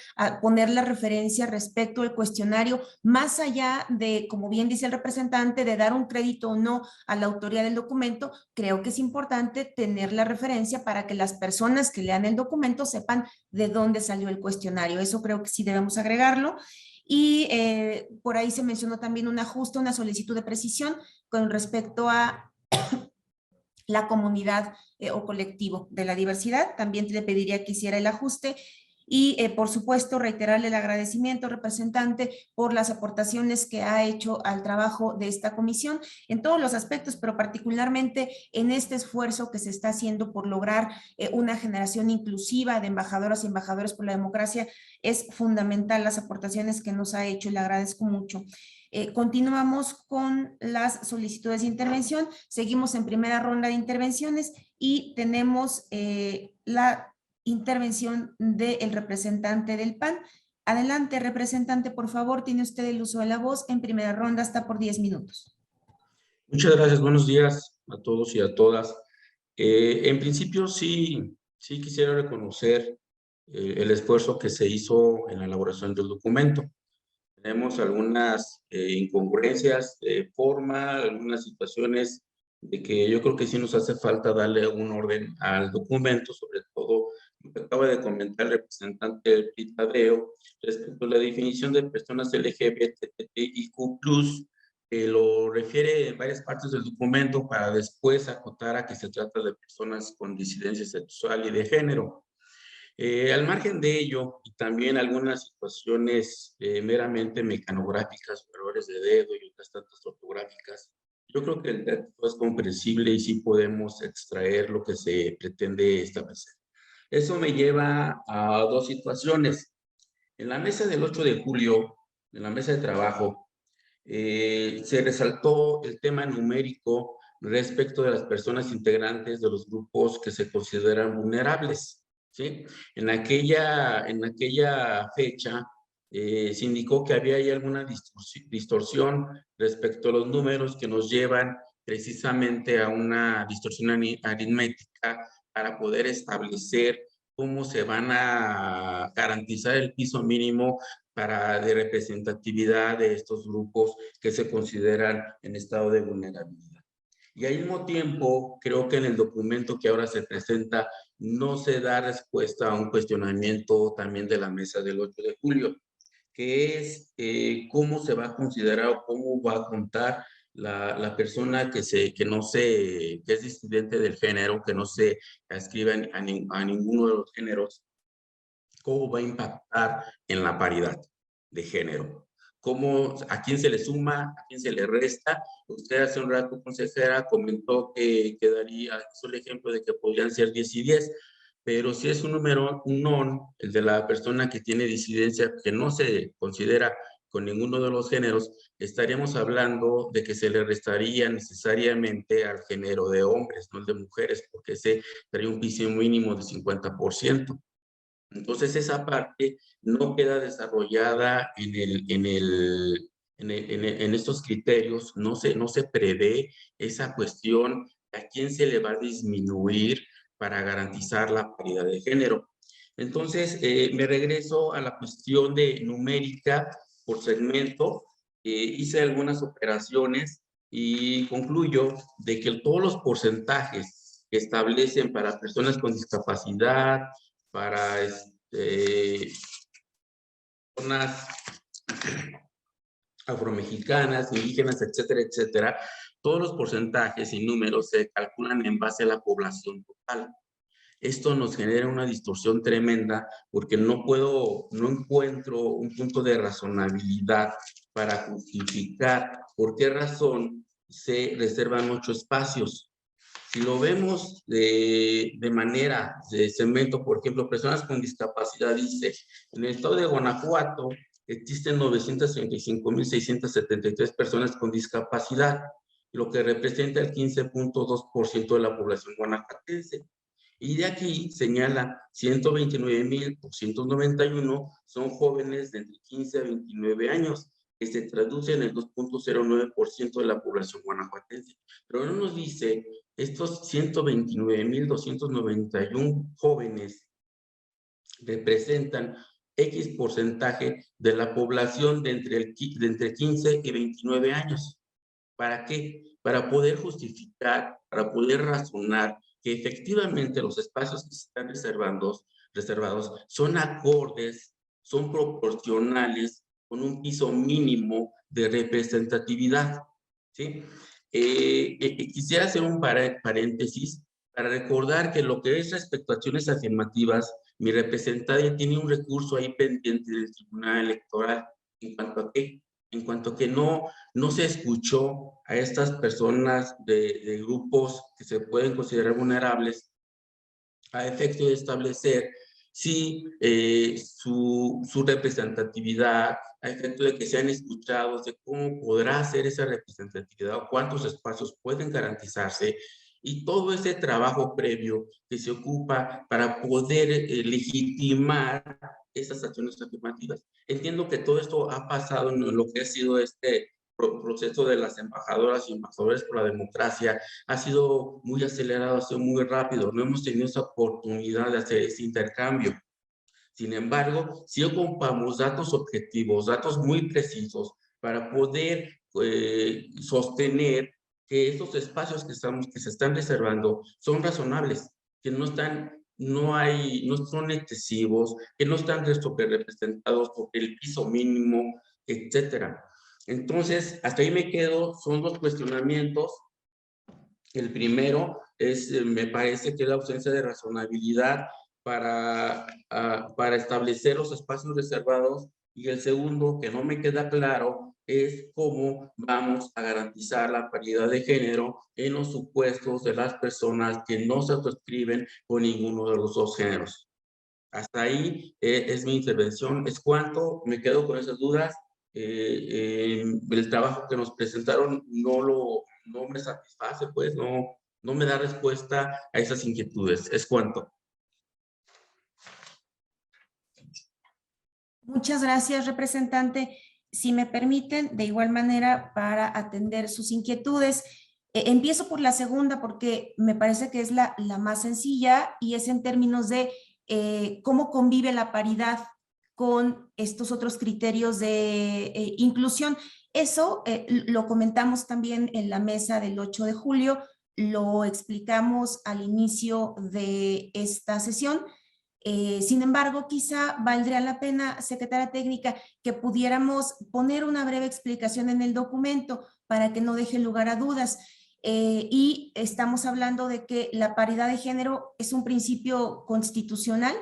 poner la referencia respecto al cuestionario, más allá de, como bien dice el representante, de dar un crédito o no a la autoría del documento. Creo que es importante tener la referencia para que las personas que lean el documento sepan de dónde salió el cuestionario. Eso creo que sí debemos agregarlo. Y por ahí se mencionó también un ajuste, una solicitud de precisión con respecto a la comunidad o colectivo de la diversidad. También le pediría que hiciera el ajuste y, por supuesto, reiterarle el agradecimiento, representante, por las aportaciones que ha hecho al trabajo de esta comisión en todos los aspectos, pero particularmente en este esfuerzo que se está haciendo por lograr una generación inclusiva de embajadoras y embajadores por la democracia. Es fundamental las aportaciones que nos ha hecho y le agradezco mucho. Continuamos con las solicitudes de intervención. Seguimos en primera ronda de intervenciones y tenemos la intervención del representante del PAN. Adelante, representante, por favor, tiene usted el uso de la voz. En primera ronda está por 10 minutos. Muchas gracias, buenos días a todos y a todas. En principio, sí quisiera reconocer el esfuerzo que se hizo en la elaboración del documento. Tenemos algunas incongruencias de forma, algunas situaciones de que yo creo que sí nos hace falta darle un orden al documento, sobre todo lo que acaba de comentar el representante Tadeo respecto a la definición de personas LGBTIQ+, que lo refiere en varias partes del documento para después acotar a que se trata de personas con disidencia sexual y de género. Al margen de ello, y también algunas situaciones meramente mecanográficas, errores de dedo y otras tantas ortográficas, yo creo que el texto es comprensible y sí podemos extraer lo que se pretende establecer. Eso me lleva a dos situaciones. En la mesa del 8 de julio, en la mesa de trabajo, se resaltó el tema numérico respecto de las personas integrantes de los grupos que se consideran vulnerables, ¿sí? En aquella fecha se indicó que había ahí alguna distorsión respecto a los números que nos llevan precisamente a una distorsión aritmética para poder establecer cómo se van a garantizar el piso mínimo de representatividad de estos grupos que se consideran en estado de vulnerabilidad. Y al mismo tiempo, creo que en el documento que ahora se presenta no se da respuesta a un cuestionamiento también de la mesa del 8 de julio, que es cómo se va a considerar o cómo va a contar la persona que es disidente del género, que no se adscribe a ninguno de los géneros, cómo va a impactar en la paridad de género. ¿A quién se le suma? ¿A quién se le resta? Usted hace un rato, consejera, comentó que hizo el ejemplo de que podrían ser 10 y 10, pero si es un número non, el de la persona que tiene disidencia, que no se considera con ninguno de los géneros, estaríamos hablando de que se le restaría necesariamente al género de hombres, no el de mujeres, porque ese trae un piso mínimo de 50%. Entonces esa parte no queda desarrollada en estos criterios, no se prevé esa cuestión a quién se le va a disminuir para garantizar la paridad de género. Entonces me regreso a la cuestión de numérica por segmento, hice algunas operaciones y concluyo de que todos los porcentajes que establecen para personas con discapacidad, para personas afromexicanas, indígenas, etcétera, etcétera, todos los porcentajes y números se calculan en base a la población total. Esto nos genera una distorsión tremenda porque no encuentro un punto de razonabilidad para justificar por qué razón se reservan 8 espacios. Si lo vemos de manera de segmento, por ejemplo, personas con discapacidad, dice, en el estado de Guanajuato existen 935,673 personas con discapacidad, lo que representa el 15.2% de la población guanajuatense. Y de aquí señala 129,291 son jóvenes de entre 15 a 29 años, que se traduce en el 2.09% de la población guanajuatense. Pero no nos dice, estos 129,291 jóvenes representan X porcentaje de la población de entre 15 y 29 años. ¿Para qué? Para poder justificar, para poder razonar que efectivamente los espacios que se están reservados son acordes, son proporcionales, con un piso mínimo de representatividad, ¿sí? Quisiera hacer un paréntesis para recordar que lo que es respecto a acciones afirmativas, mi representante tiene un recurso ahí pendiente del Tribunal Electoral. ¿En cuanto a qué? En cuanto a que no se escuchó a estas personas de grupos que se pueden considerar vulnerables a efecto de establecer si su representatividad, a efecto de que sean escuchados, de cómo podrá ser esa representatividad o cuántos espacios pueden garantizarse, y todo ese trabajo previo que se ocupa para poder legitimar esas acciones afirmativas. Entiendo que todo esto ha pasado en lo que ha sido este proceso de las embajadoras y embajadores por la democracia, ha sido muy acelerado, ha sido muy rápido, no hemos tenido esa oportunidad de hacer ese intercambio. Sin embargo, si ocupamos datos objetivos, datos muy precisos para poder sostener que estos espacios que se están reservando son razonables, que no son excesivos, que no están representados por el piso mínimo, etcétera. Entonces, hasta ahí me quedo, son dos cuestionamientos. El primero es, me parece que la ausencia de razonabilidad para establecer los espacios reservados, y el segundo, que no me queda claro, es cómo vamos a garantizar la paridad de género en los supuestos de las personas que no se autoescriben con ninguno de los dos géneros. Hasta ahí es mi intervención. Es cuanto, me quedo con esas dudas el trabajo que nos presentaron no me satisface, pues no me da respuesta a esas inquietudes. Es cuanto. Muchas gracias, representante. Si me permiten, de igual manera, para atender sus inquietudes, empiezo por la segunda porque me parece que es la más sencilla y es en términos de cómo convive la paridad con estos otros criterios de inclusión. Eso lo comentamos también en la mesa del 8 de julio, lo explicamos al inicio de esta sesión. Sin embargo, quizá valdría la pena, secretaria técnica, que pudiéramos poner una breve explicación en el documento para que no deje lugar a dudas. Y estamos hablando de que la paridad de género es un principio constitucional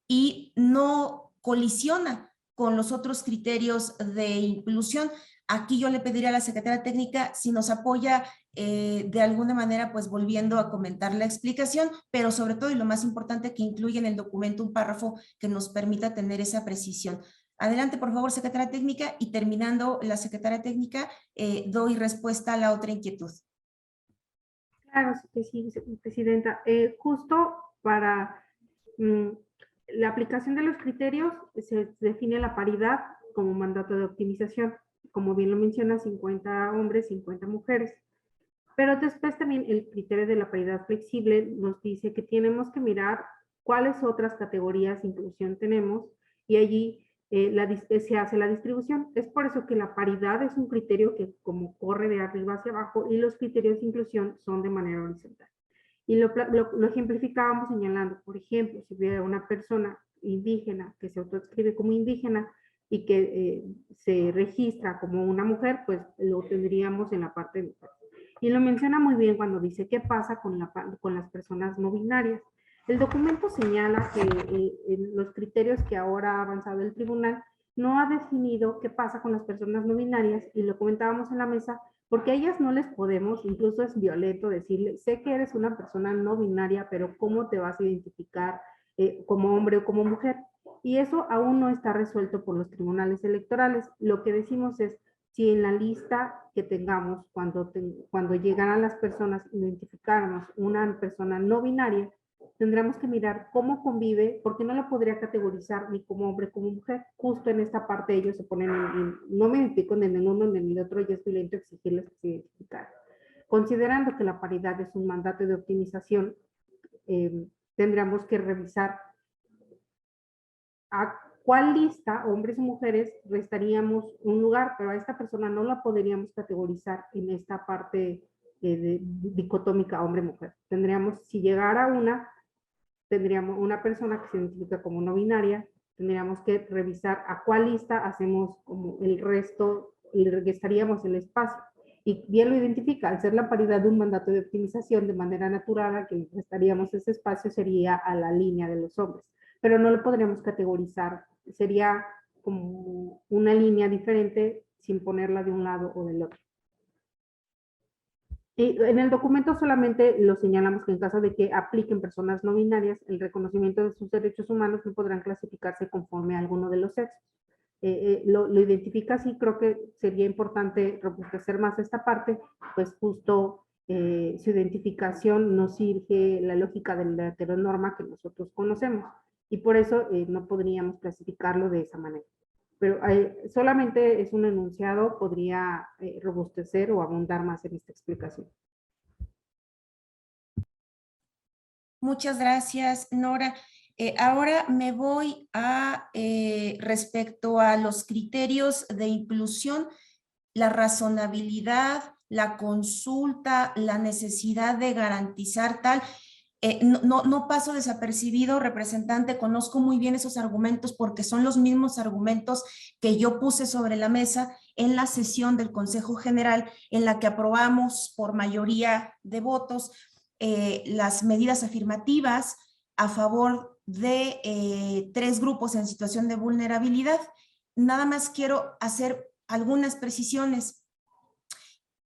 y no colisiona con los otros criterios de inclusión. Aquí yo le pediría a la secretaria técnica si nos apoya de alguna manera, pues volviendo a comentar la explicación, pero sobre todo y lo más importante, que incluya en el documento un párrafo que nos permita tener esa precisión. Adelante, por favor, secretaria técnica, y terminando la secretaria técnica, doy respuesta a la otra inquietud. Claro, sí, presidenta. Justo para la aplicación de los criterios se define la paridad como mandato de optimización. Como bien lo menciona, 50 hombres, 50 mujeres. Pero después también el criterio de la paridad flexible nos dice que tenemos que mirar cuáles otras categorías de inclusión tenemos y allí se hace la distribución. Es por eso que la paridad es un criterio que como corre de arriba hacia abajo y los criterios de inclusión son de manera horizontal. Y lo ejemplificábamos señalando, por ejemplo, si hubiera una persona indígena que se autoescribe como indígena y que se registra como una mujer, pues lo tendríamos en la parte de mujer. Y lo menciona muy bien cuando dice qué pasa con las personas no binarias. El documento señala que los criterios que ahora ha avanzado el tribunal no ha definido qué pasa con las personas no binarias, y lo comentábamos en la mesa, porque a ellas no les podemos, incluso es violento decirle, sé que eres una persona no binaria, pero ¿cómo te vas a identificar como hombre o como mujer? Y eso aún no está resuelto por los tribunales electorales. Lo que decimos es, si en la lista que tengamos, cuando llegaran las personas, identificáramos una persona no binaria, tendremos que mirar cómo convive, porque no lo podría categorizar ni como hombre como mujer. Justo en esta parte ellos se ponen no me identifico ni en el uno ni en el otro, y es violento exigirles que se identificaran. Considerando que la paridad es un mandato de optimización, tendríamos que revisar a cuál lista, hombres y mujeres, restaríamos un lugar, pero a esta persona no la podríamos categorizar en esta parte dicotómica hombre-mujer. Tendríamos, si llegara tendríamos una persona que se identifica como no binaria, tendríamos que revisar a cuál lista hacemos como el resto, le restaríamos el espacio. Y bien lo identifica, al ser la paridad de un mandato de optimización de manera natural, que restaríamos ese espacio sería a la línea de los hombres, pero no lo podríamos categorizar, sería como una línea diferente sin ponerla de un lado o del otro. Y en el documento solamente lo señalamos que en caso de que apliquen personas no binarias, el reconocimiento de sus derechos humanos no podrán clasificarse conforme a alguno de los sexos. Lo identifica así. Creo que sería importante robustecer más esta parte, pues justo su identificación no sigue la lógica de la heteronorma que nosotros conocemos, y por eso no podríamos clasificarlo de esa manera. Pero solamente es un enunciado, podría robustecer o abundar más en esta explicación. Muchas gracias, Nora. Ahora me voy a respecto a los criterios de inclusión, la razonabilidad, la consulta, la necesidad de garantizar tal. No paso desapercibido, representante, conozco muy bien esos argumentos porque son los mismos argumentos que yo puse sobre la mesa en la sesión del Consejo General, en la que aprobamos por mayoría de votos las medidas afirmativas a favor de 3 grupos en situación de vulnerabilidad. Nada más quiero hacer algunas precisiones.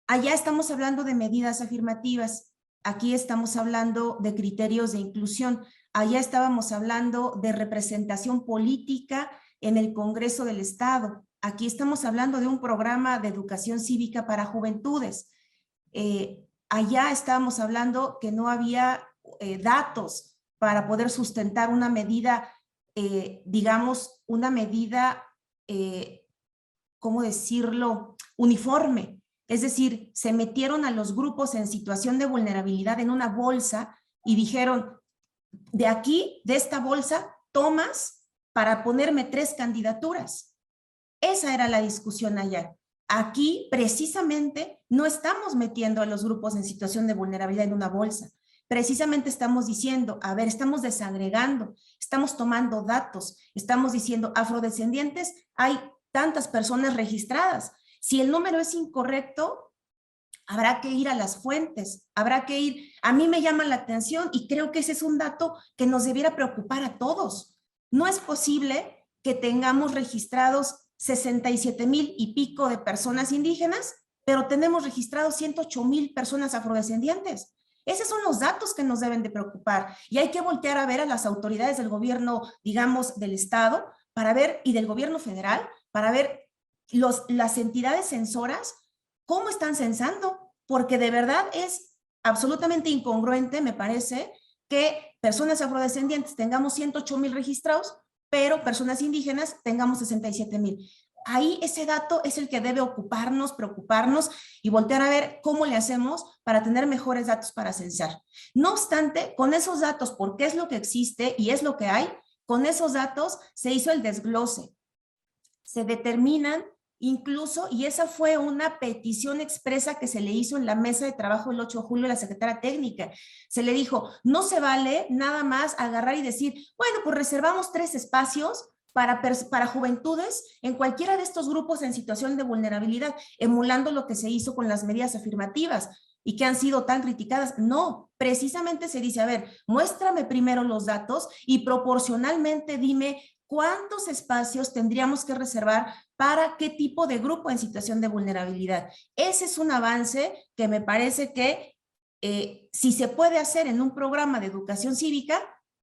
Allá estamos hablando de medidas afirmativas. Aquí estamos hablando de criterios de inclusión. Allá estábamos hablando de representación política en el Congreso del Estado. aquí estamos hablando de un programa de educación cívica para juventudes. Allá estábamos hablando que no había datos para poder sustentar una medida, digamos, una medida, ¿cómo decirlo?, uniforme. Es decir, se metieron a los grupos en situación de vulnerabilidad en una bolsa y dijeron, de aquí, de esta bolsa, tomas para ponerme 3 candidaturas. Esa era la discusión allá. Aquí, precisamente, no estamos metiendo a los grupos en situación de vulnerabilidad en una bolsa. Precisamente estamos diciendo, a ver, estamos desagregando, estamos tomando datos, estamos diciendo, afrodescendientes, hay tantas personas registradas. Si el número es incorrecto, habrá que ir a las fuentes, habrá que ir. A mí me llama la atención y creo que ese es un dato que nos debiera preocupar a todos. No es posible que tengamos registrados 67,000 y pico de personas indígenas, pero tenemos registrados 108,000 personas afrodescendientes. Esos son los datos que nos deben de preocupar y hay que voltear a ver a las autoridades del gobierno, digamos, del Estado, para ver, y del gobierno federal, para ver las entidades censoras, cómo están censando, porque de verdad es absolutamente incongruente, me parece, que personas afrodescendientes tengamos 108,000 registrados, pero personas indígenas tengamos 67,000. Ahí ese dato es el que debe ocuparnos, preocuparnos y voltear a ver cómo le hacemos para tener mejores datos para censar. No obstante, con esos datos, porque es lo que existe y es lo que hay, con esos datos se hizo el desglose. Se determinan incluso, y esa fue una petición expresa que se le hizo en la mesa de trabajo el 8 de julio a la secretaria técnica. Se le dijo, no se vale nada más agarrar y decir, bueno, pues reservamos 3 espacios para juventudes en cualquiera de estos grupos en situación de vulnerabilidad, emulando lo que se hizo con las medidas afirmativas y que han sido tan criticadas. No, precisamente se dice, a ver, muéstrame primero los datos y proporcionalmente dime cuántos espacios tendríamos que reservar para qué tipo de grupo en situación de vulnerabilidad. Ese es un avance que me parece que si se puede hacer en un programa de educación cívica,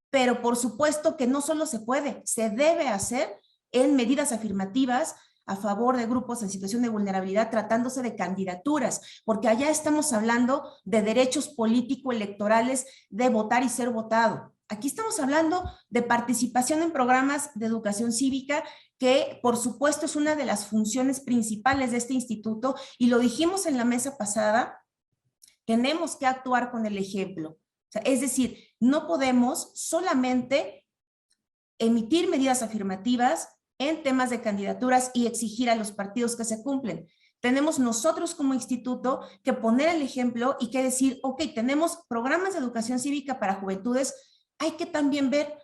pero por supuesto que no solo se puede, se debe hacer en medidas afirmativas a favor de grupos en situación de vulnerabilidad, tratándose de candidaturas, porque allá estamos hablando de derechos político-electorales de votar y ser votado. Aquí estamos hablando de participación en programas de educación cívica, que por supuesto es una de las funciones principales de este instituto, y lo dijimos en la mesa pasada, tenemos que actuar con el ejemplo. O sea, es decir, no podemos solamente emitir medidas afirmativas en temas de candidaturas y exigir a los partidos que se cumplen. Tenemos nosotros como instituto que poner el ejemplo y que decir, ok, tenemos programas de educación cívica para juventudes, hay que también ver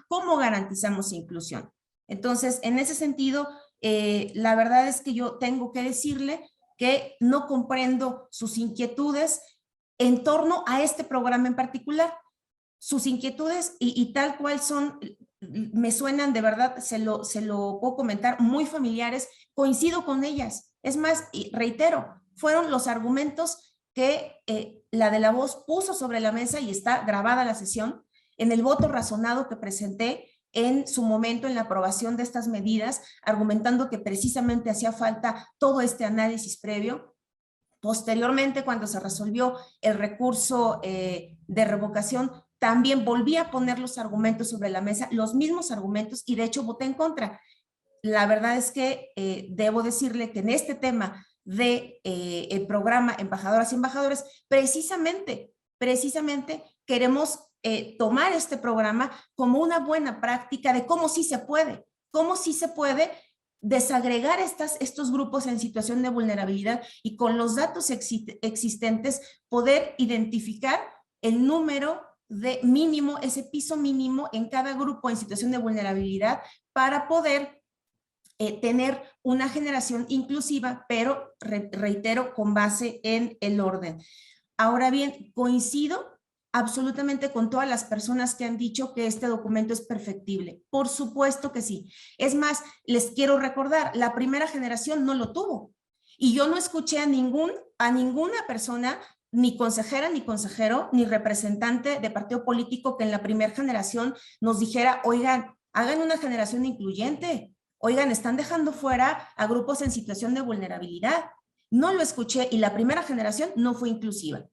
cómo garantizamos inclusión. Entonces, en ese sentido, la verdad es que yo tengo que decirle que no comprendo sus inquietudes en torno a este programa en particular. Sus inquietudes y tal cual son, me suenan de verdad, se lo puedo comentar, muy familiares, coincido con ellas. Es más, y reitero, fueron los argumentos que la de la voz puso sobre la mesa y está grabada la sesión en el voto razonado que presenté en su momento en la aprobación de estas medidas, argumentando que precisamente hacía falta todo este análisis previo. Posteriormente, cuando se resolvió el recurso de revocación, también volví a poner los argumentos sobre la mesa, los mismos argumentos, y de hecho voté en contra. La verdad es que debo decirle que en este tema de el programa Embajadoras y Embajadores, precisamente queremos tomar este programa como una buena práctica de cómo sí se puede desagregar estos grupos en situación de vulnerabilidad y con los datos existentes poder identificar el número de mínimo, ese piso mínimo en cada grupo en situación de vulnerabilidad para poder tener una generación inclusiva, pero reitero, con base en el orden. Ahora bien, coincido absolutamente con todas las personas que han dicho que este documento es perfectible. Por supuesto que sí. Es más, les quiero recordar, la primera generación no lo tuvo. Y yo no escuché a ninguna persona, ni consejera, ni consejero, ni representante de partido político que en la primera generación nos dijera, oigan, hagan una generación incluyente. Oigan, están dejando fuera a grupos en situación de vulnerabilidad. No lo escuché y la primera generación no fue inclusiva.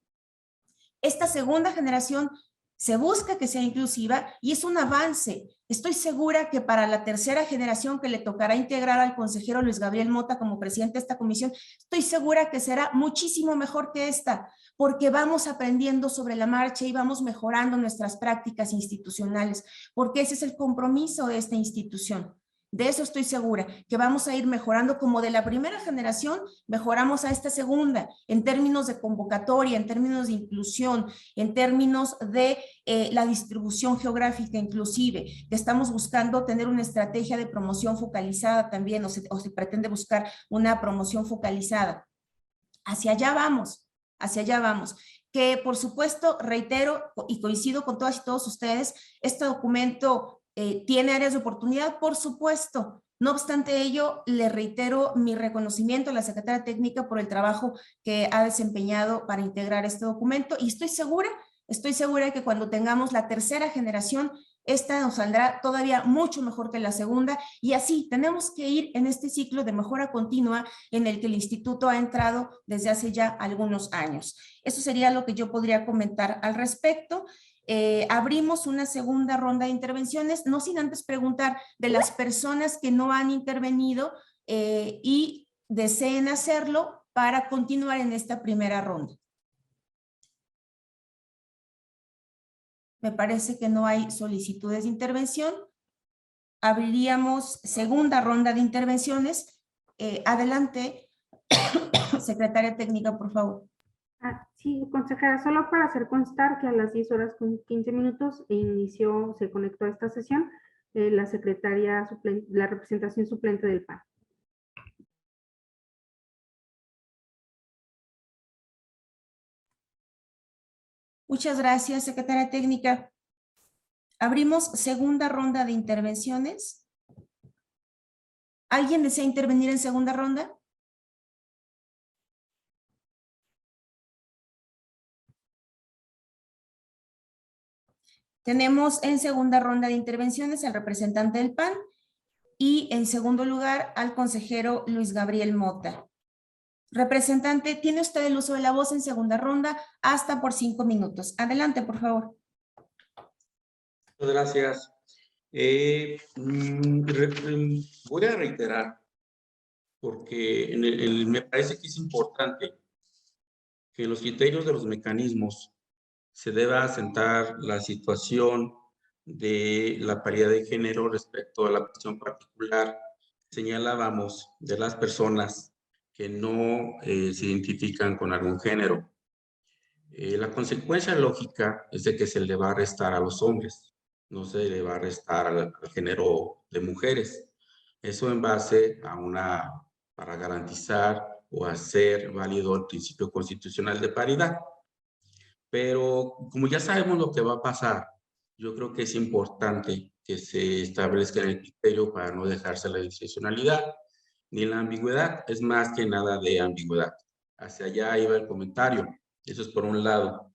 Esta segunda generación se busca que sea inclusiva y es un avance. Estoy segura que para la tercera generación que le tocará integrar al consejero Luis Gabriel Mota como presidente de esta comisión, estoy segura que será muchísimo mejor que esta, porque vamos aprendiendo sobre la marcha y vamos mejorando nuestras prácticas institucionales, porque ese es el compromiso de esta institución. De eso estoy segura, que vamos a ir mejorando como de la primera generación, mejoramos a esta segunda, en términos de convocatoria, en términos de inclusión, en términos de la distribución geográfica inclusive, que estamos buscando tener una estrategia de promoción focalizada también, o se pretende buscar una promoción focalizada. Hacia allá vamos, hacia allá vamos. Que por supuesto, reitero y coincido con todas y todos ustedes, este documento tiene áreas de oportunidad, por supuesto. No obstante ello, le reitero mi reconocimiento a la secretaria técnica por el trabajo que ha desempeñado para integrar este documento y estoy segura de que cuando tengamos la tercera generación, esta nos saldrá todavía mucho mejor que la segunda y así tenemos que ir en este ciclo de mejora continua en el que el instituto ha entrado desde hace ya algunos años. Eso sería lo que yo podría comentar al respecto. Abrimos una segunda ronda de intervenciones, no sin antes preguntar de las personas que no han intervenido y deseen hacerlo para continuar en esta primera ronda. Me parece que no hay solicitudes de intervención. Abriríamos segunda ronda de intervenciones. Adelante, secretaria técnica, por favor. Sí, consejera, solo para hacer constar que a las 10:15 se conectó a esta sesión la secretaria suplente, la representación suplente del PAN. Muchas gracias, secretaria técnica. Abrimos segunda ronda de intervenciones. ¿Alguien desea intervenir en segunda ronda? Tenemos en segunda ronda de intervenciones al representante del PAN y en segundo lugar al consejero Luis Gabriel Mota. Representante, tiene usted el uso de la voz en segunda ronda hasta por 5 minutos. Adelante, por favor. Muchas gracias. Voy a reiterar, porque me parece que es importante que en los criterios de los mecanismos se deba asentar la situación de la paridad de género respecto a la cuestión particular que señalábamos de las personas que no se identifican con algún género. La consecuencia lógica es de que se le va a restar a los hombres, no se le va a restar al género de mujeres. Eso en base a para garantizar o hacer válido el principio constitucional de paridad. Pero como ya sabemos lo que va a pasar, yo creo que es importante que se establezca el criterio para no dejarse la discrecionalidad ni la ambigüedad. Es más que nada de ambigüedad. Hacia allá iba el comentario. Eso es por un lado.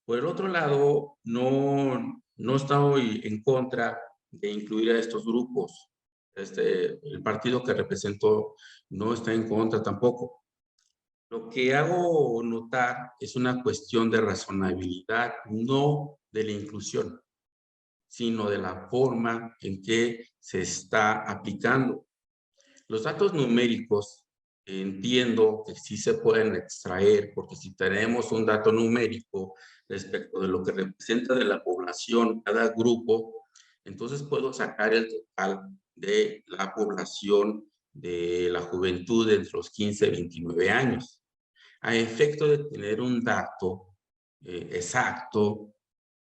Por el otro lado, no estoy en contra de incluir a estos grupos. El partido que representó no está en contra tampoco. Lo que hago notar es una cuestión de razonabilidad, no de la inclusión, sino de la forma en que se está aplicando. Los datos numéricos entiendo que sí se pueden extraer, porque si tenemos un dato numérico respecto de lo que representa de la población cada grupo, entonces puedo sacar el total de la población de la juventud entre los 15 y 29 años. A efecto de tener un dato exacto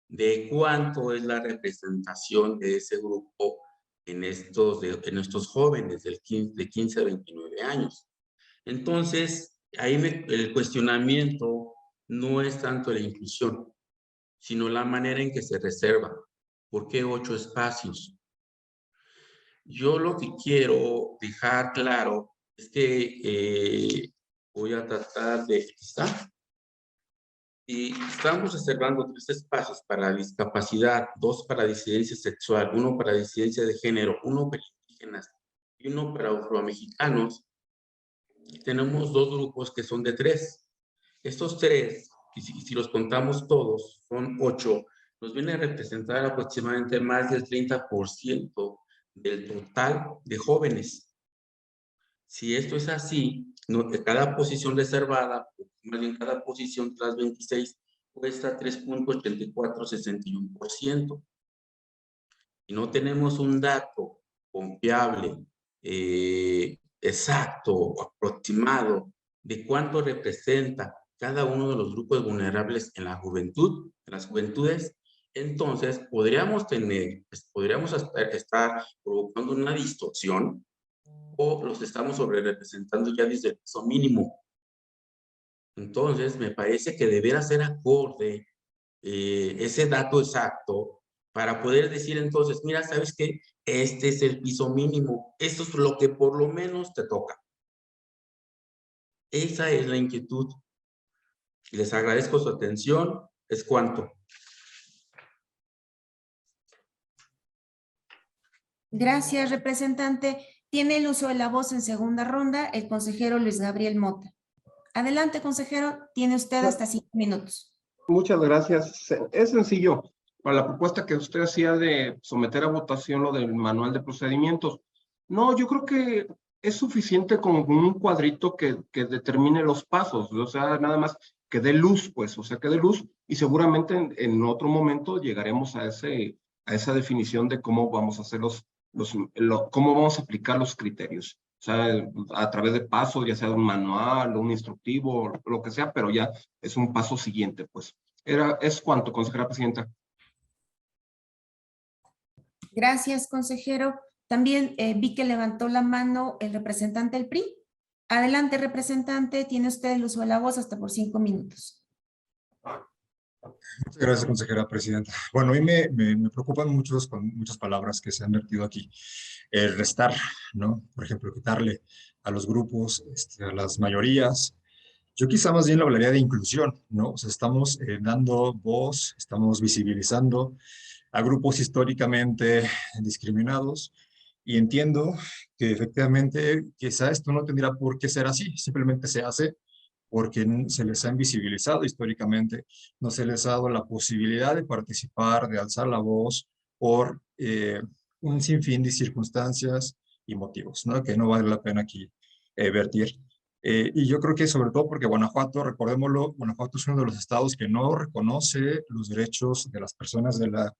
de cuánto es la representación de ese grupo en estos jóvenes de 15 a 29 años. Entonces, ahí el cuestionamiento no es tanto la inclusión, sino la manera en que se reserva. ¿Por qué 8 espacios? Yo lo que quiero dejar claro es que voy a tratar de estar. Y estamos reservando 3 espacios para discapacidad, 2 para disidencia sexual, 1 para disidencia de género, 1 para indígenas y uno para afromexicanos. Tenemos 2 grupos que son de 3. Estos 3, y si los contamos todos, son 8, nos viene a representar aproximadamente más del 30% del total de jóvenes. Si esto es así, cada posición reservada, más bien cada posición tras 26, cuesta 3.8461%. Si no tenemos un dato confiable, exacto o aproximado de cuánto representa cada uno de los grupos vulnerables en la juventud, en las juventudes, entonces podríamos estar provocando una distorsión o los estamos sobrerepresentando ya desde el piso mínimo. Entonces, me parece que deberá ser acorde ese dato exacto para poder decir entonces, mira, ¿sabes qué? Este es el piso mínimo. Esto es lo que por lo menos te toca. Esa es la inquietud. Les agradezco su atención. Es cuanto. Gracias, representante. Tiene el uso de la voz en segunda ronda el consejero Luis Gabriel Mota. Adelante, consejero. Tiene usted hasta 5 minutos. Muchas gracias. Es sencillo. Para la propuesta que usted hacía de someter a votación lo del manual de procedimientos. No, yo creo que es suficiente con un cuadrito que determine los pasos. O sea, nada más que dé luz, pues. O sea, que dé luz y seguramente en otro momento llegaremos a esa definición de cómo vamos a hacer cómo vamos a aplicar los criterios. O sea, a través de pasos, ya sea de un manual o un instructivo, lo que sea, pero ya es un paso siguiente, pues. Es cuanto, consejera presidenta. Gracias, consejero. También vi que levantó la mano el representante del PRI. Adelante, representante. Tiene usted el uso de la voz hasta por 5 minutos. Muchas gracias, consejera presidenta. Bueno, a mí me preocupan muchas palabras que se han vertido aquí. Restar, ¿no? Por ejemplo, quitarle a los grupos, a las mayorías. Yo quizá más bien le hablaría de inclusión, ¿no? O sea, estamos dando voz, estamos visibilizando a grupos históricamente discriminados y entiendo que efectivamente quizá esto no tendría por qué ser así, simplemente se hace porque se les ha invisibilizado históricamente, no se les ha dado la posibilidad de participar, de alzar la voz por un sinfín de circunstancias y motivos, ¿no? Que no vale la pena aquí vertir. Y yo creo que sobre todo porque Guanajuato, recordémoslo, Guanajuato es uno de los estados que no reconoce los derechos de las personas de la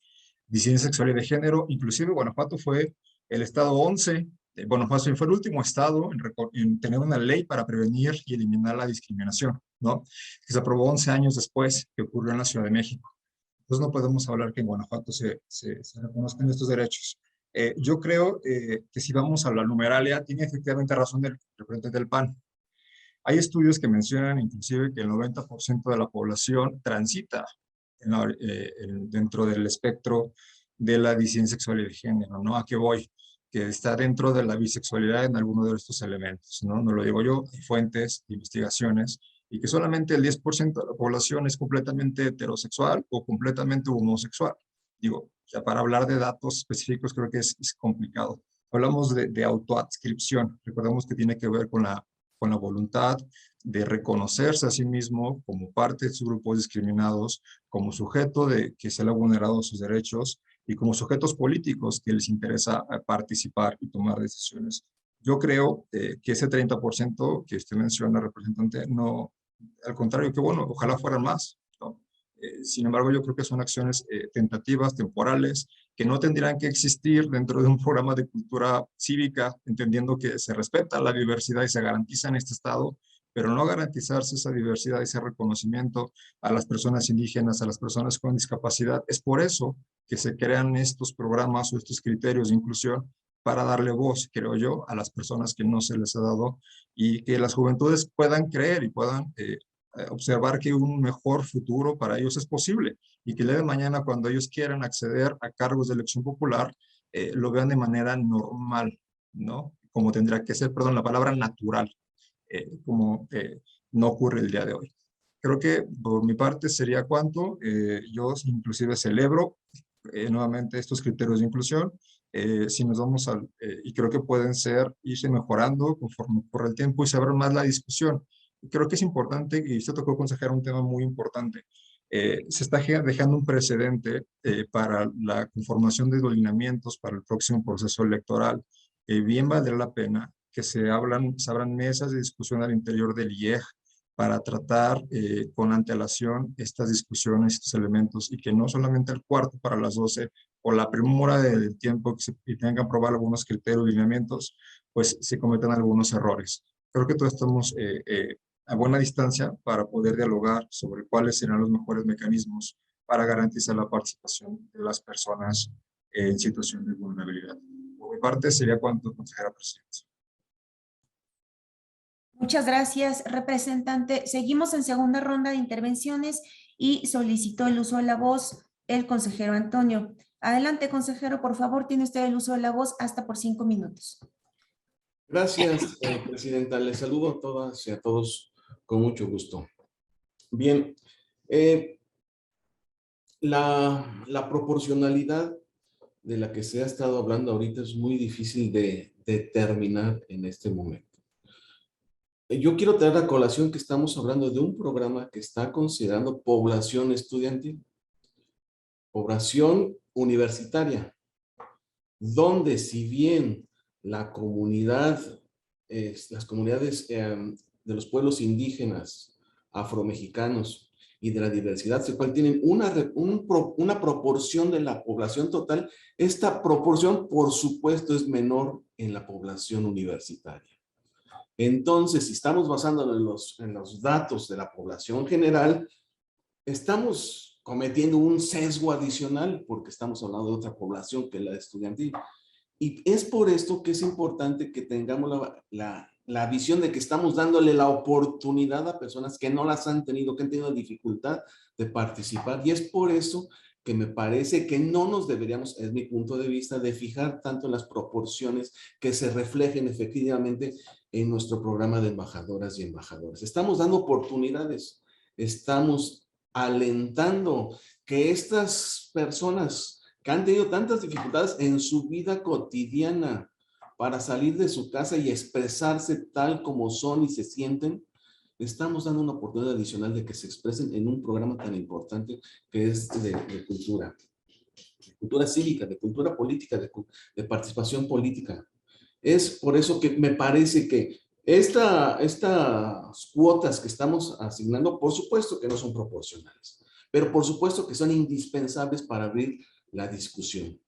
disidencia sexual y de género. Inclusive Guanajuato fue el estado 11, Guanajuato fue el último estado en tener una ley para prevenir y eliminar la discriminación, ¿no? Que se aprobó 11 años después que ocurrió en la Ciudad de México. Entonces no podemos hablar que en Guanajuato se reconozcan estos derechos. Yo creo que si vamos a la numeralia, tiene efectivamente razón el representante del PAN. Hay estudios que mencionan inclusive que el 90% de la población transita dentro del espectro de la disidencia sexual y de género, ¿no? ¿A qué voy? Que está dentro de la bisexualidad en alguno de estos elementos, ¿no? No lo digo yo, hay fuentes, investigaciones, y que solamente el 10% de la población es completamente heterosexual o completamente homosexual. Digo, ya para hablar de datos específicos creo que es complicado. Hablamos de autoadscripción, recordemos que tiene que ver con la voluntad de reconocerse a sí mismo como parte de sus grupos discriminados, como sujeto de que se le ha vulnerado sus derechos y como sujetos políticos que les interesa participar y tomar decisiones. Yo creo que ese 30% que usted menciona, representante, no, al contrario, que bueno, ojalá fueran más, ¿no? Sin embargo, yo creo que son acciones tentativas, temporales, que no tendrían que existir dentro de un programa de cultura cívica, entendiendo que se respeta la diversidad y se garantiza en este Estado, pero no garantizarse esa diversidad y ese reconocimiento a las personas indígenas, a las personas con discapacidad. Es por eso que se crean estos programas o estos criterios de inclusión para darle voz, creo yo, a las personas que no se les ha dado y que las juventudes puedan creer y puedan observar que un mejor futuro para ellos es posible y que el día de mañana cuando ellos quieran acceder a cargos de elección popular lo vean de manera normal, ¿no? Como tendría que ser, perdón, la palabra natural, como no ocurre el día de hoy. Creo que por mi parte sería cuanto. Yo inclusive celebro nuevamente estos criterios de inclusión si nos vamos y creo que pueden irse mejorando conforme ocurre el tiempo y se abre más la discusión. Y creo que es importante, y usted tocó, consejero, un tema muy importante. Se está dejando un precedente para la conformación de los lineamientos para el próximo proceso electoral. Bien valdrá la pena que se abran mesas de discusión al interior del IEG para tratar con antelación estas discusiones, estos elementos, y que no solamente al cuarto para las 12 o la primera del tiempo y tengan que aprobar algunos criterios y lineamientos, pues se cometan algunos errores. Creo que todos estamos a buena distancia para poder dialogar sobre cuáles serán los mejores mecanismos para garantizar la participación de las personas en situación de vulnerabilidad. Por mi parte, sería cuanto, consejera presidenta. Muchas gracias, representante. Seguimos en segunda ronda de intervenciones y solicitó el uso de la voz el consejero Antonio. Adelante, consejero, por favor, tiene usted el uso de la voz hasta por 5 minutos. Gracias, presidenta. Les saludo a todas y a todos con mucho gusto. Bien, la proporcionalidad de la que se ha estado hablando ahorita es muy difícil de determinar en este momento. Yo quiero traer a colación que estamos hablando de un programa que está considerando población estudiantil, población universitaria, donde si bien la comunidad, las comunidades de los pueblos indígenas, afromexicanos y de la diversidad sexual tienen una proporción de la población total, esta proporción, por supuesto, es menor en la población universitaria. Entonces, si estamos basándonos en los datos de la población general, estamos cometiendo un sesgo adicional porque estamos hablando de otra población que la estudiantil. Y es por esto que es importante que tengamos la visión de que estamos dándole la oportunidad a personas que no las han tenido, que han tenido dificultad de participar. Y es por eso que me parece que no nos deberíamos, es mi punto de vista, de fijar tanto en las proporciones que se reflejen efectivamente en nuestro programa de embajadoras y embajadores. Estamos dando oportunidades, estamos alentando que estas personas que han tenido tantas dificultades en su vida cotidiana para salir de su casa y expresarse tal como son y se sienten, estamos dando una oportunidad adicional de que se expresen en un programa tan importante que es de cultura cívica, de cultura política, de participación política. Es por eso que me parece que estas cuotas que estamos asignando, por supuesto que no son proporcionales, pero por supuesto que son indispensables para abrir la discusión.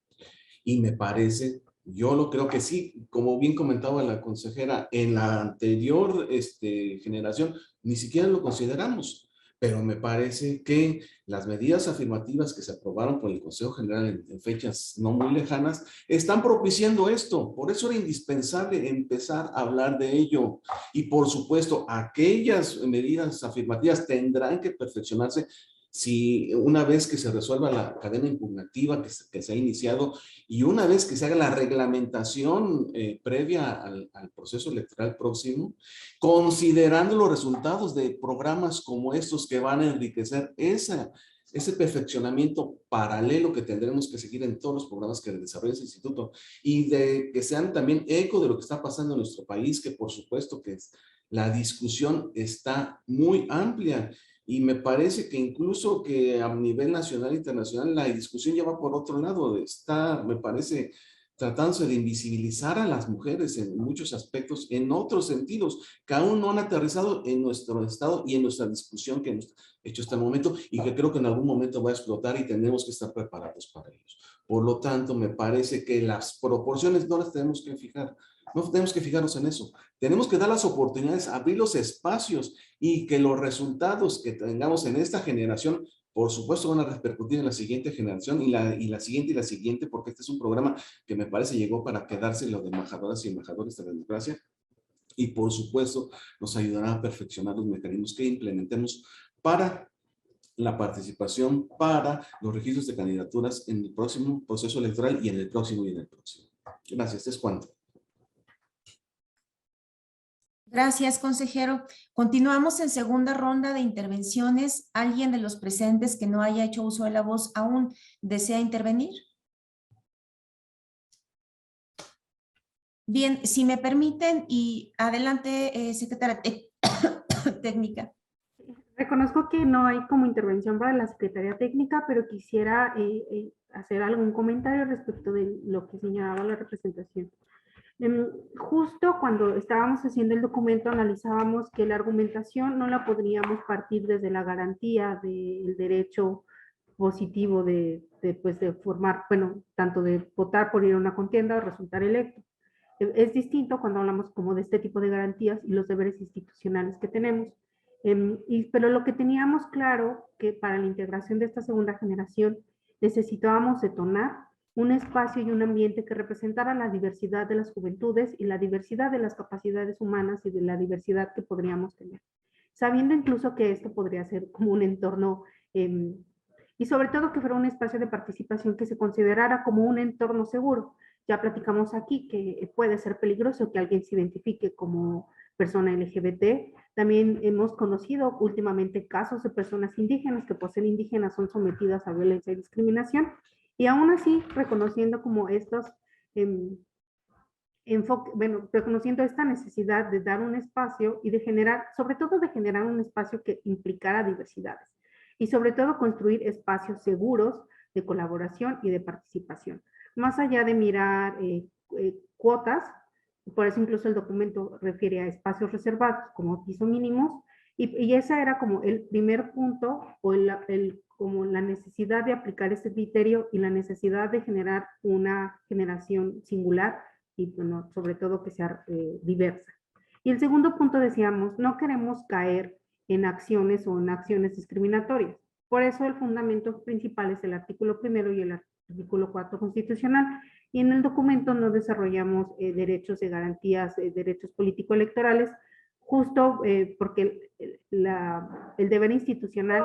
Y me parece, yo lo creo que sí, como bien comentaba la consejera, en la anterior generación ni siquiera lo consideramos, pero me parece que las medidas afirmativas que se aprobaron por el Consejo General en fechas no muy lejanas están propiciando esto. Por eso era indispensable empezar a hablar de ello. Y por supuesto, aquellas medidas afirmativas tendrán que perfeccionarse si una vez que se resuelva la cadena impugnativa que se ha iniciado y una vez que se haga la reglamentación previa al proceso electoral próximo, considerando los resultados de programas como estos que van a enriquecer ese perfeccionamiento paralelo que tendremos que seguir en todos los programas que desarrolla ese instituto y de que sean también eco de lo que está pasando en nuestro país, que por supuesto que la discusión está muy amplia. Y me parece que incluso que a nivel nacional e internacional la discusión ya va por otro lado. Está, me parece, tratándose de invisibilizar a las mujeres en muchos aspectos, en otros sentidos, que aún no han aterrizado en nuestro estado y en nuestra discusión que hemos hecho hasta el momento y que creo que en algún momento va a explotar y tenemos que estar preparados para ellos. Por lo tanto, me parece que las proporciones no las tenemos que fijar. No tenemos que fijarnos en eso. Tenemos que dar las oportunidades, abrir los espacios y que los resultados que tengamos en esta generación, por supuesto, van a repercutir en la siguiente generación y la siguiente, porque este es un programa que me parece llegó para quedarse lo de embajadoras y embajadores de la democracia. Y por supuesto, nos ayudará a perfeccionar los mecanismos que implementemos para la participación, para los registros de candidaturas en el próximo proceso electoral y en el próximo y en el próximo. Gracias. Es cuanto. Gracias, consejero. Continuamos en segunda ronda de intervenciones. ¿Alguien de los presentes que no haya hecho uso de la voz aún desea intervenir? Bien, si me permiten, y adelante, secretaria técnica. Reconozco que no hay como intervención para la Secretaría Técnica, pero quisiera hacer algún comentario respecto de lo que señalaba la representación. Justo cuando estábamos haciendo el documento analizábamos que la argumentación no la podríamos partir desde la garantía del derecho positivo de formar, bueno, tanto de votar por ir a una contienda o resultar electo. Es distinto cuando hablamos como de este tipo de garantías y los deberes institucionales que tenemos. Pero lo que teníamos claro que para la integración de esta segunda generación necesitábamos detonar un espacio y un ambiente que representara la diversidad de las juventudes y la diversidad de las capacidades humanas y de la diversidad que podríamos tener. Sabiendo incluso que esto podría ser como un entorno, y sobre todo que fuera un espacio de participación que se considerara como un entorno seguro. Ya platicamos aquí que puede ser peligroso que alguien se identifique como persona LGBT. También hemos conocido últimamente casos de personas indígenas que por ser indígenas son sometidas a violencia y discriminación. Y aún así, reconociendo como estos reconociendo esta necesidad de dar un espacio y de generar, sobre todo de generar un espacio que implicara diversidades. Y sobre todo construir espacios seguros de colaboración y de participación. Más allá de mirar cuotas, por eso incluso el documento refiere a espacios reservados como piso mínimos, y ese era como el primer punto, o como la necesidad de aplicar este criterio y la necesidad de generar una generación singular y bueno, sobre todo que sea diversa. Y el segundo punto decíamos, no queremos caer en acciones o en acciones discriminatorias. Por eso el fundamento principal es el artículo 1 y el artículo 4 constitucional. Y en el documento no desarrollamos derechos y garantías, derechos político-electorales, justo porque el deber institucional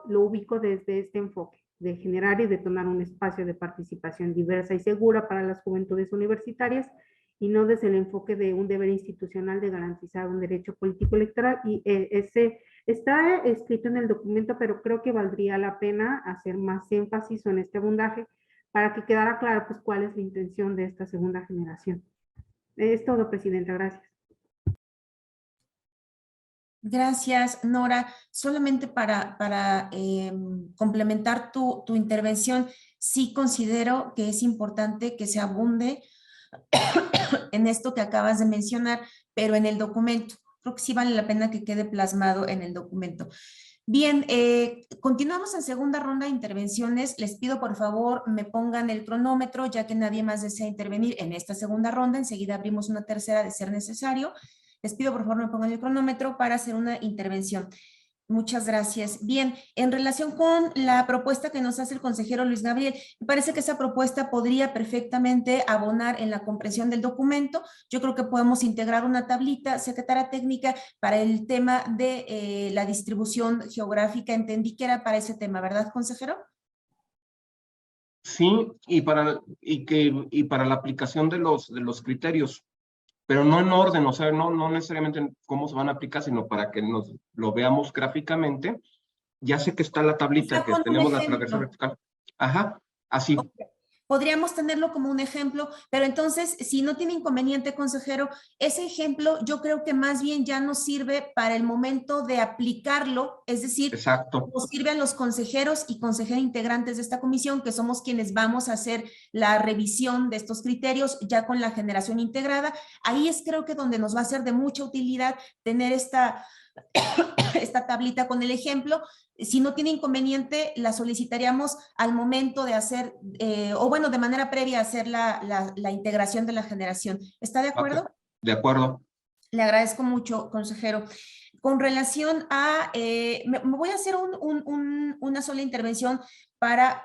lo ubico desde este enfoque, de generar y detonar un espacio de participación diversa y segura para las juventudes universitarias, y no desde el enfoque de un deber institucional de garantizar un derecho político-electoral. Y ese está escrito en el documento, pero creo que valdría la pena hacer más énfasis en este abundaje para que quedara claro pues cuál es la intención de esta segunda generación. Es todo, Presidenta. Gracias. Gracias, Nora. Solamente para complementar tu intervención, sí considero que es importante que se abunde en esto que acabas de mencionar, pero en el documento. Creo que sí vale la pena que quede plasmado en el documento. Bien, continuamos en segunda ronda de intervenciones. Les pido por favor me pongan el cronómetro, ya que nadie más desea intervenir en esta segunda ronda. Enseguida abrimos una tercera de ser necesario. Les pido por favor me pongan el cronómetro para hacer una intervención. Muchas gracias. Bien, en relación con la propuesta que nos hace el consejero Luis Gabriel, me parece que esa propuesta podría perfectamente abonar en la comprensión del documento. Yo creo que podemos integrar una tablita, secretaria técnica, para el tema de la distribución geográfica. Entendí que era para ese tema, ¿verdad, consejero? Sí, y para la aplicación de los criterios, pero no en orden, o sea, no necesariamente cómo se van a aplicar, sino para que nos lo veamos gráficamente. Ya sé que está la tablita, que tenemos la transversal vertical. Ajá, así. Okay. Podríamos tenerlo como un ejemplo, pero entonces, si no tiene inconveniente, consejero, ese ejemplo yo creo que más bien ya nos sirve para el momento de aplicarlo, es decir, exacto, nos sirve a los consejeros y consejeras integrantes de esta comisión, que somos quienes vamos a hacer la revisión de estos criterios ya con la generación integrada. Ahí es creo que donde nos va a ser de mucha utilidad tener esta tablita con el ejemplo. Si no tiene inconveniente, la solicitaríamos al momento de hacer, o bueno, de manera previa a hacer la integración de la generación. ¿Está de acuerdo? Okay. De acuerdo. Le agradezco mucho, consejero. Con relación a, me voy a hacer una sola intervención para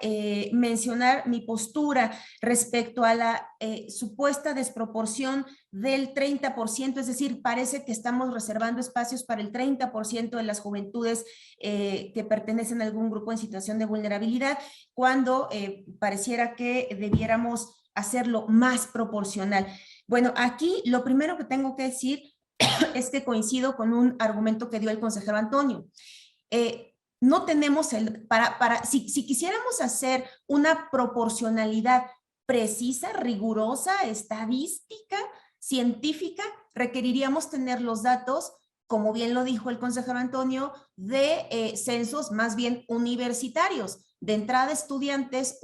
mencionar mi postura respecto a la supuesta desproporción del 30%, es decir, parece que estamos reservando espacios para el 30% de las juventudes que pertenecen a algún grupo en situación de vulnerabilidad, cuando pareciera que debiéramos hacerlo más proporcional. Bueno, aquí lo primero que tengo que decir es que coincido con un argumento que dio el consejero Antonio. No tenemos si quisiéramos hacer una proporcionalidad precisa, rigurosa, estadística, científica, requeriríamos tener los datos, como bien lo dijo el consejero Antonio, de censos más bien universitarios. De entrada, estudiantes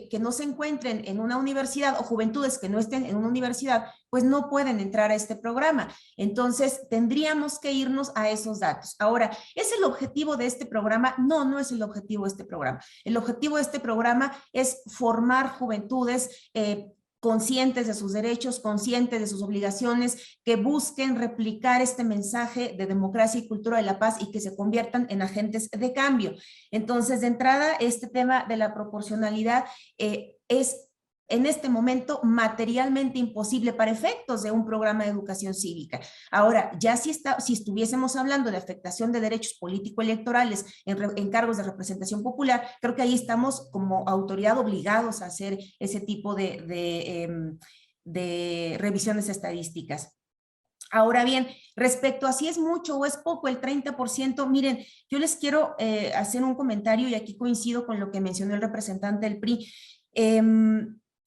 que no se encuentren en una universidad o juventudes que no estén en una universidad, pues no pueden entrar a este programa. Entonces, tendríamos que irnos a esos datos. Ahora, ¿es el objetivo de este programa? No, no es el objetivo de este programa. El objetivo de este programa es formar juventudes conscientes de sus derechos, conscientes de sus obligaciones, que busquen replicar este mensaje de democracia y cultura de la paz y que se conviertan en agentes de cambio. Entonces, de entrada, este tema de la proporcionalidad es en este momento materialmente imposible para efectos de un programa de educación cívica. Ahora, ya si estuviésemos hablando de afectación de derechos político-electorales en cargos de representación popular, creo que ahí estamos como autoridad obligados a hacer ese tipo de revisiones estadísticas. Ahora bien, respecto a si es mucho o es poco el 30%, miren, yo les quiero hacer un comentario y aquí coincido con lo que mencionó el representante del PRI.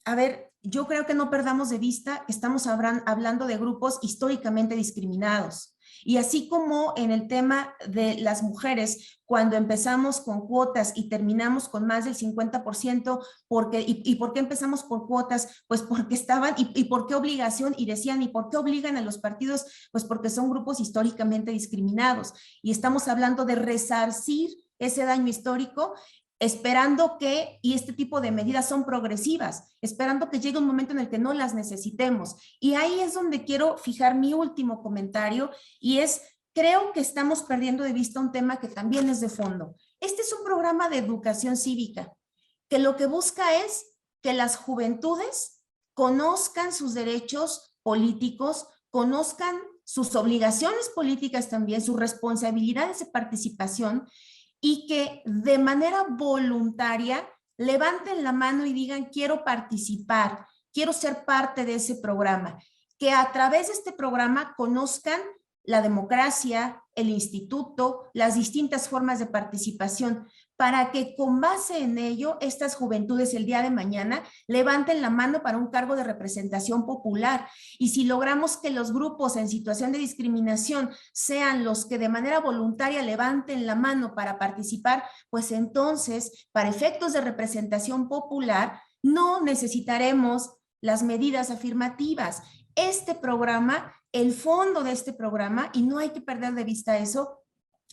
A ver, yo creo que no perdamos de vista que estamos hablando de grupos históricamente discriminados. Y así como en el tema de las mujeres, cuando empezamos con cuotas y terminamos con más del 50%, ¿y por qué empezamos por cuotas? Pues porque estaban, ¿y por qué obligación? Y decían, ¿y por qué obligan a los partidos? Pues porque son grupos históricamente discriminados. Y estamos hablando de resarcir ese daño histórico, esperando que, y este tipo de medidas son progresivas, esperando que llegue un momento en el que no las necesitemos. Y ahí es donde quiero fijar mi último comentario, y es, creo que estamos perdiendo de vista un tema que también es de fondo. Este es un programa de educación cívica, que lo que busca es que las juventudes conozcan sus derechos políticos, conozcan sus obligaciones políticas también, sus responsabilidades de participación, y que de manera voluntaria levanten la mano y digan, quiero participar, quiero ser parte de ese programa, que a través de este programa conozcan la democracia, el instituto, las distintas formas de participación, para que con base en ello, estas juventudes el día de mañana levanten la mano para un cargo de representación popular. Y si logramos que los grupos en situación de discriminación sean los que de manera voluntaria levanten la mano para participar, pues entonces, para efectos de representación popular, no necesitaremos las medidas afirmativas. Este programa, el fondo de este programa, y no hay que perder de vista eso,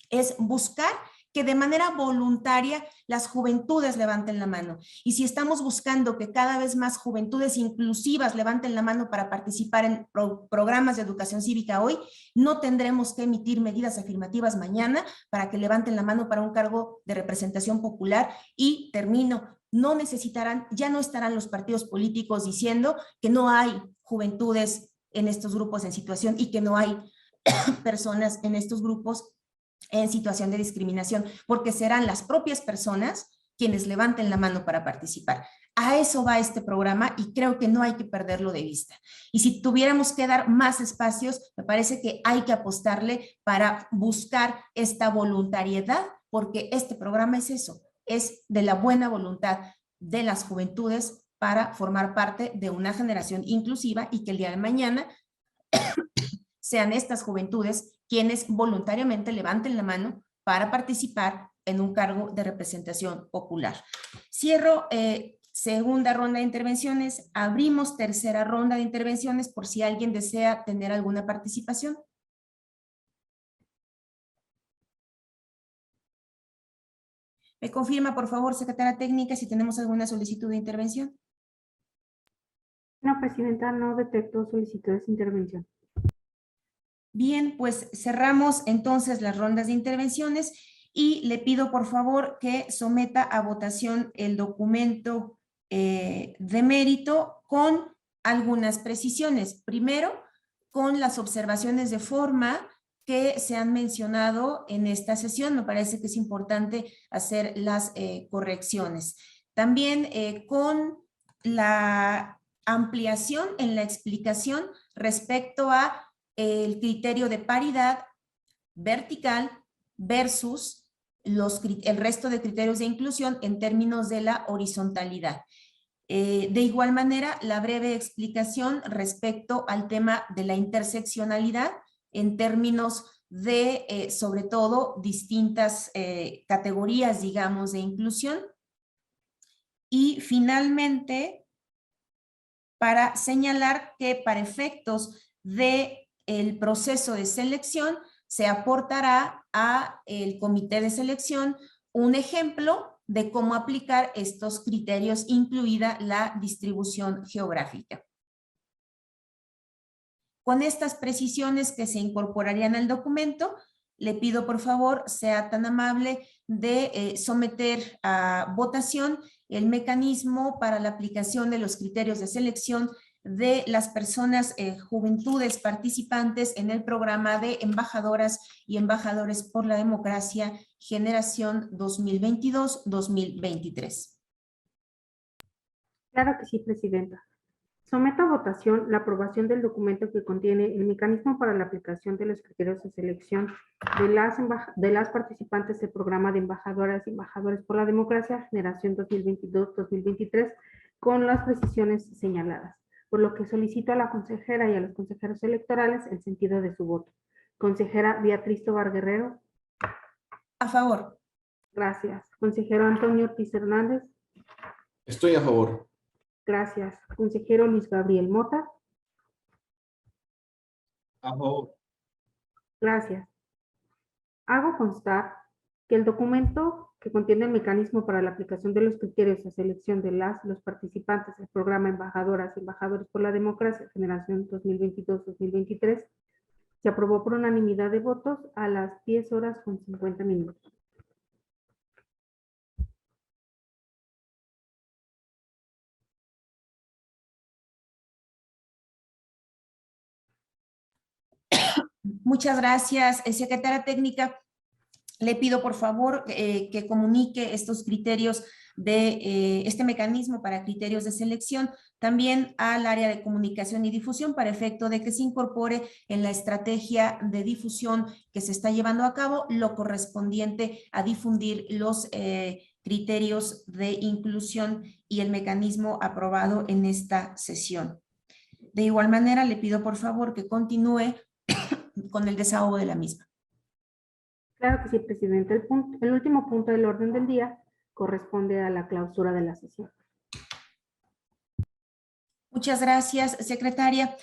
es buscar que de manera voluntaria las juventudes levanten la mano. Y si estamos buscando que cada vez más juventudes inclusivas levanten la mano para participar en programas de educación cívica hoy, no tendremos que emitir medidas afirmativas mañana para que levanten la mano para un cargo de representación popular. Y termino, no necesitarán, ya no estarán los partidos políticos diciendo que no hay juventudes en estos grupos en situación y que no hay personas en estos grupos en situación de discriminación, porque serán las propias personas quienes levanten la mano para participar. A eso va este programa y creo que no hay que perderlo de vista. Y si tuviéramos que dar más espacios, me parece que hay que apostarle para buscar esta voluntariedad, porque este programa es eso, es de la buena voluntad de las juventudes para formar parte de una generación inclusiva y que el día de mañana sean estas juventudes quienes voluntariamente levanten la mano para participar en un cargo de representación popular. Cierro segunda ronda de intervenciones, abrimos tercera ronda de intervenciones por si alguien desea tener alguna participación. ¿Me confirma, por favor, secretaria técnica, si tenemos alguna solicitud de intervención? No, presidenta, no detecto solicitudes de intervención. Bien, pues cerramos entonces las rondas de intervenciones y le pido por favor que someta a votación el documento de mérito con algunas precisiones. Primero, con las observaciones de forma que se han mencionado en esta sesión. Me parece que es importante hacer las correcciones. También con la ampliación en la explicación respecto a el criterio de paridad vertical versus el resto de criterios de inclusión en términos de la horizontalidad. De igual manera, la breve explicación respecto al tema de la interseccionalidad en términos de, sobre todo, distintas categorías, digamos, de inclusión. Y finalmente, para señalar que para efectos del proceso de selección se aportará al comité de selección un ejemplo de cómo aplicar estos criterios, incluida la distribución geográfica. Con estas precisiones que se incorporarían al documento, le pido por favor sea tan amable de someter a votación el mecanismo para la aplicación de los criterios de selección de las personas, juventudes participantes en el programa de embajadoras y embajadores por la democracia generación 2022-2023. Claro que sí, Presidenta. Someto a votación la aprobación del documento que contiene el mecanismo para la aplicación de los criterios de selección de las participantes del programa de embajadoras y embajadores por la democracia generación 2022-2023 con las precisiones señaladas, por lo que solicito a la consejera y a los consejeros electorales el sentido de su voto. Consejera Beatriz Tovar Guerrero. A favor. Gracias. Consejero Antonio Ortiz Hernández. Estoy a favor. Gracias. Consejero Luis Gabriel Mota. A favor. Gracias. Hago constar que el documento que contiene el mecanismo para la aplicación de los criterios de selección de los participantes del programa Embajadoras y Embajadores por la Democracia generación 2022-2023 se aprobó por unanimidad de votos a las 10:50. Muchas gracias, secretaria técnica. Le pido por favor que comunique estos criterios de este mecanismo para criterios de selección también al área de comunicación y difusión para efecto de que se incorpore en la estrategia de difusión que se está llevando a cabo lo correspondiente a difundir los criterios de inclusión y el mecanismo aprobado en esta sesión. De igual manera, le pido por favor que continúe con el desahogo de la misma. Claro que sí, Presidente. El último punto del orden del día corresponde a la clausura de la sesión. Muchas gracias, secretaria.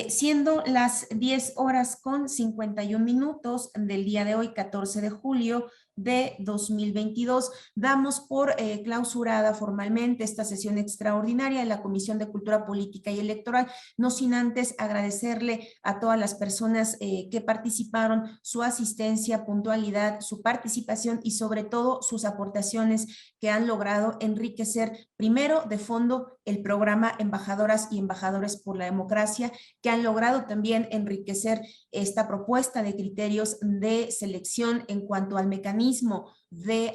Siendo las 10:51 del día de hoy, 14 de julio de 2022, damos por clausurada formalmente esta sesión extraordinaria de la Comisión de Cultura Política y Electoral, no sin antes agradecerle a todas las personas que participaron su asistencia, puntualidad, su participación y sobre todo sus aportaciones que han logrado enriquecer primero de fondo el programa Embajadoras y Embajadores por la Democracia, que han logrado también enriquecer esta propuesta de criterios de selección en cuanto al mecanismo de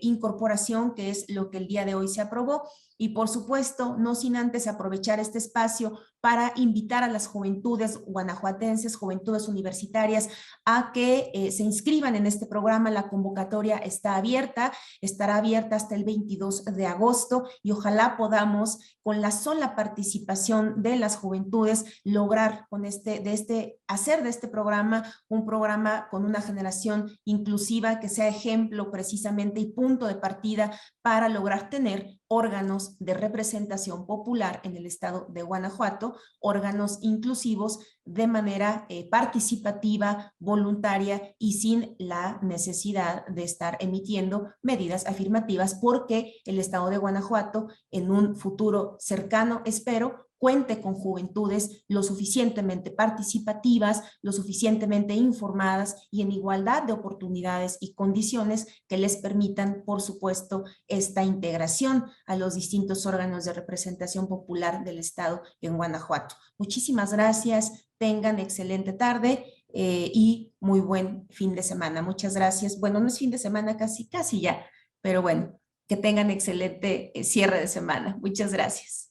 incorporación, que es lo que el día de hoy se aprobó. Y por supuesto, no sin antes aprovechar este espacio para invitar a las juventudes guanajuatenses, juventudes universitarias, a que se inscriban en este programa. La convocatoria está abierta, estará abierta hasta el 22 de agosto y ojalá podamos, con la sola participación de las juventudes, lograr con hacer de este programa un programa con una generación inclusiva que sea ejemplo precisamente y punto de partida para lograr tener órganos de representación popular en el estado de Guanajuato, órganos inclusivos de manera participativa, voluntaria y sin la necesidad de estar emitiendo medidas afirmativas, porque el estado de Guanajuato en un futuro cercano, espero, cuente con juventudes lo suficientemente participativas, lo suficientemente informadas y en igualdad de oportunidades y condiciones que les permitan, por supuesto, esta integración a los distintos órganos de representación popular del Estado en Guanajuato. Muchísimas gracias, tengan excelente tarde y muy buen fin de semana. Muchas gracias. Bueno, no es fin de semana, casi ya, pero bueno, que tengan excelente cierre de semana. Muchas gracias.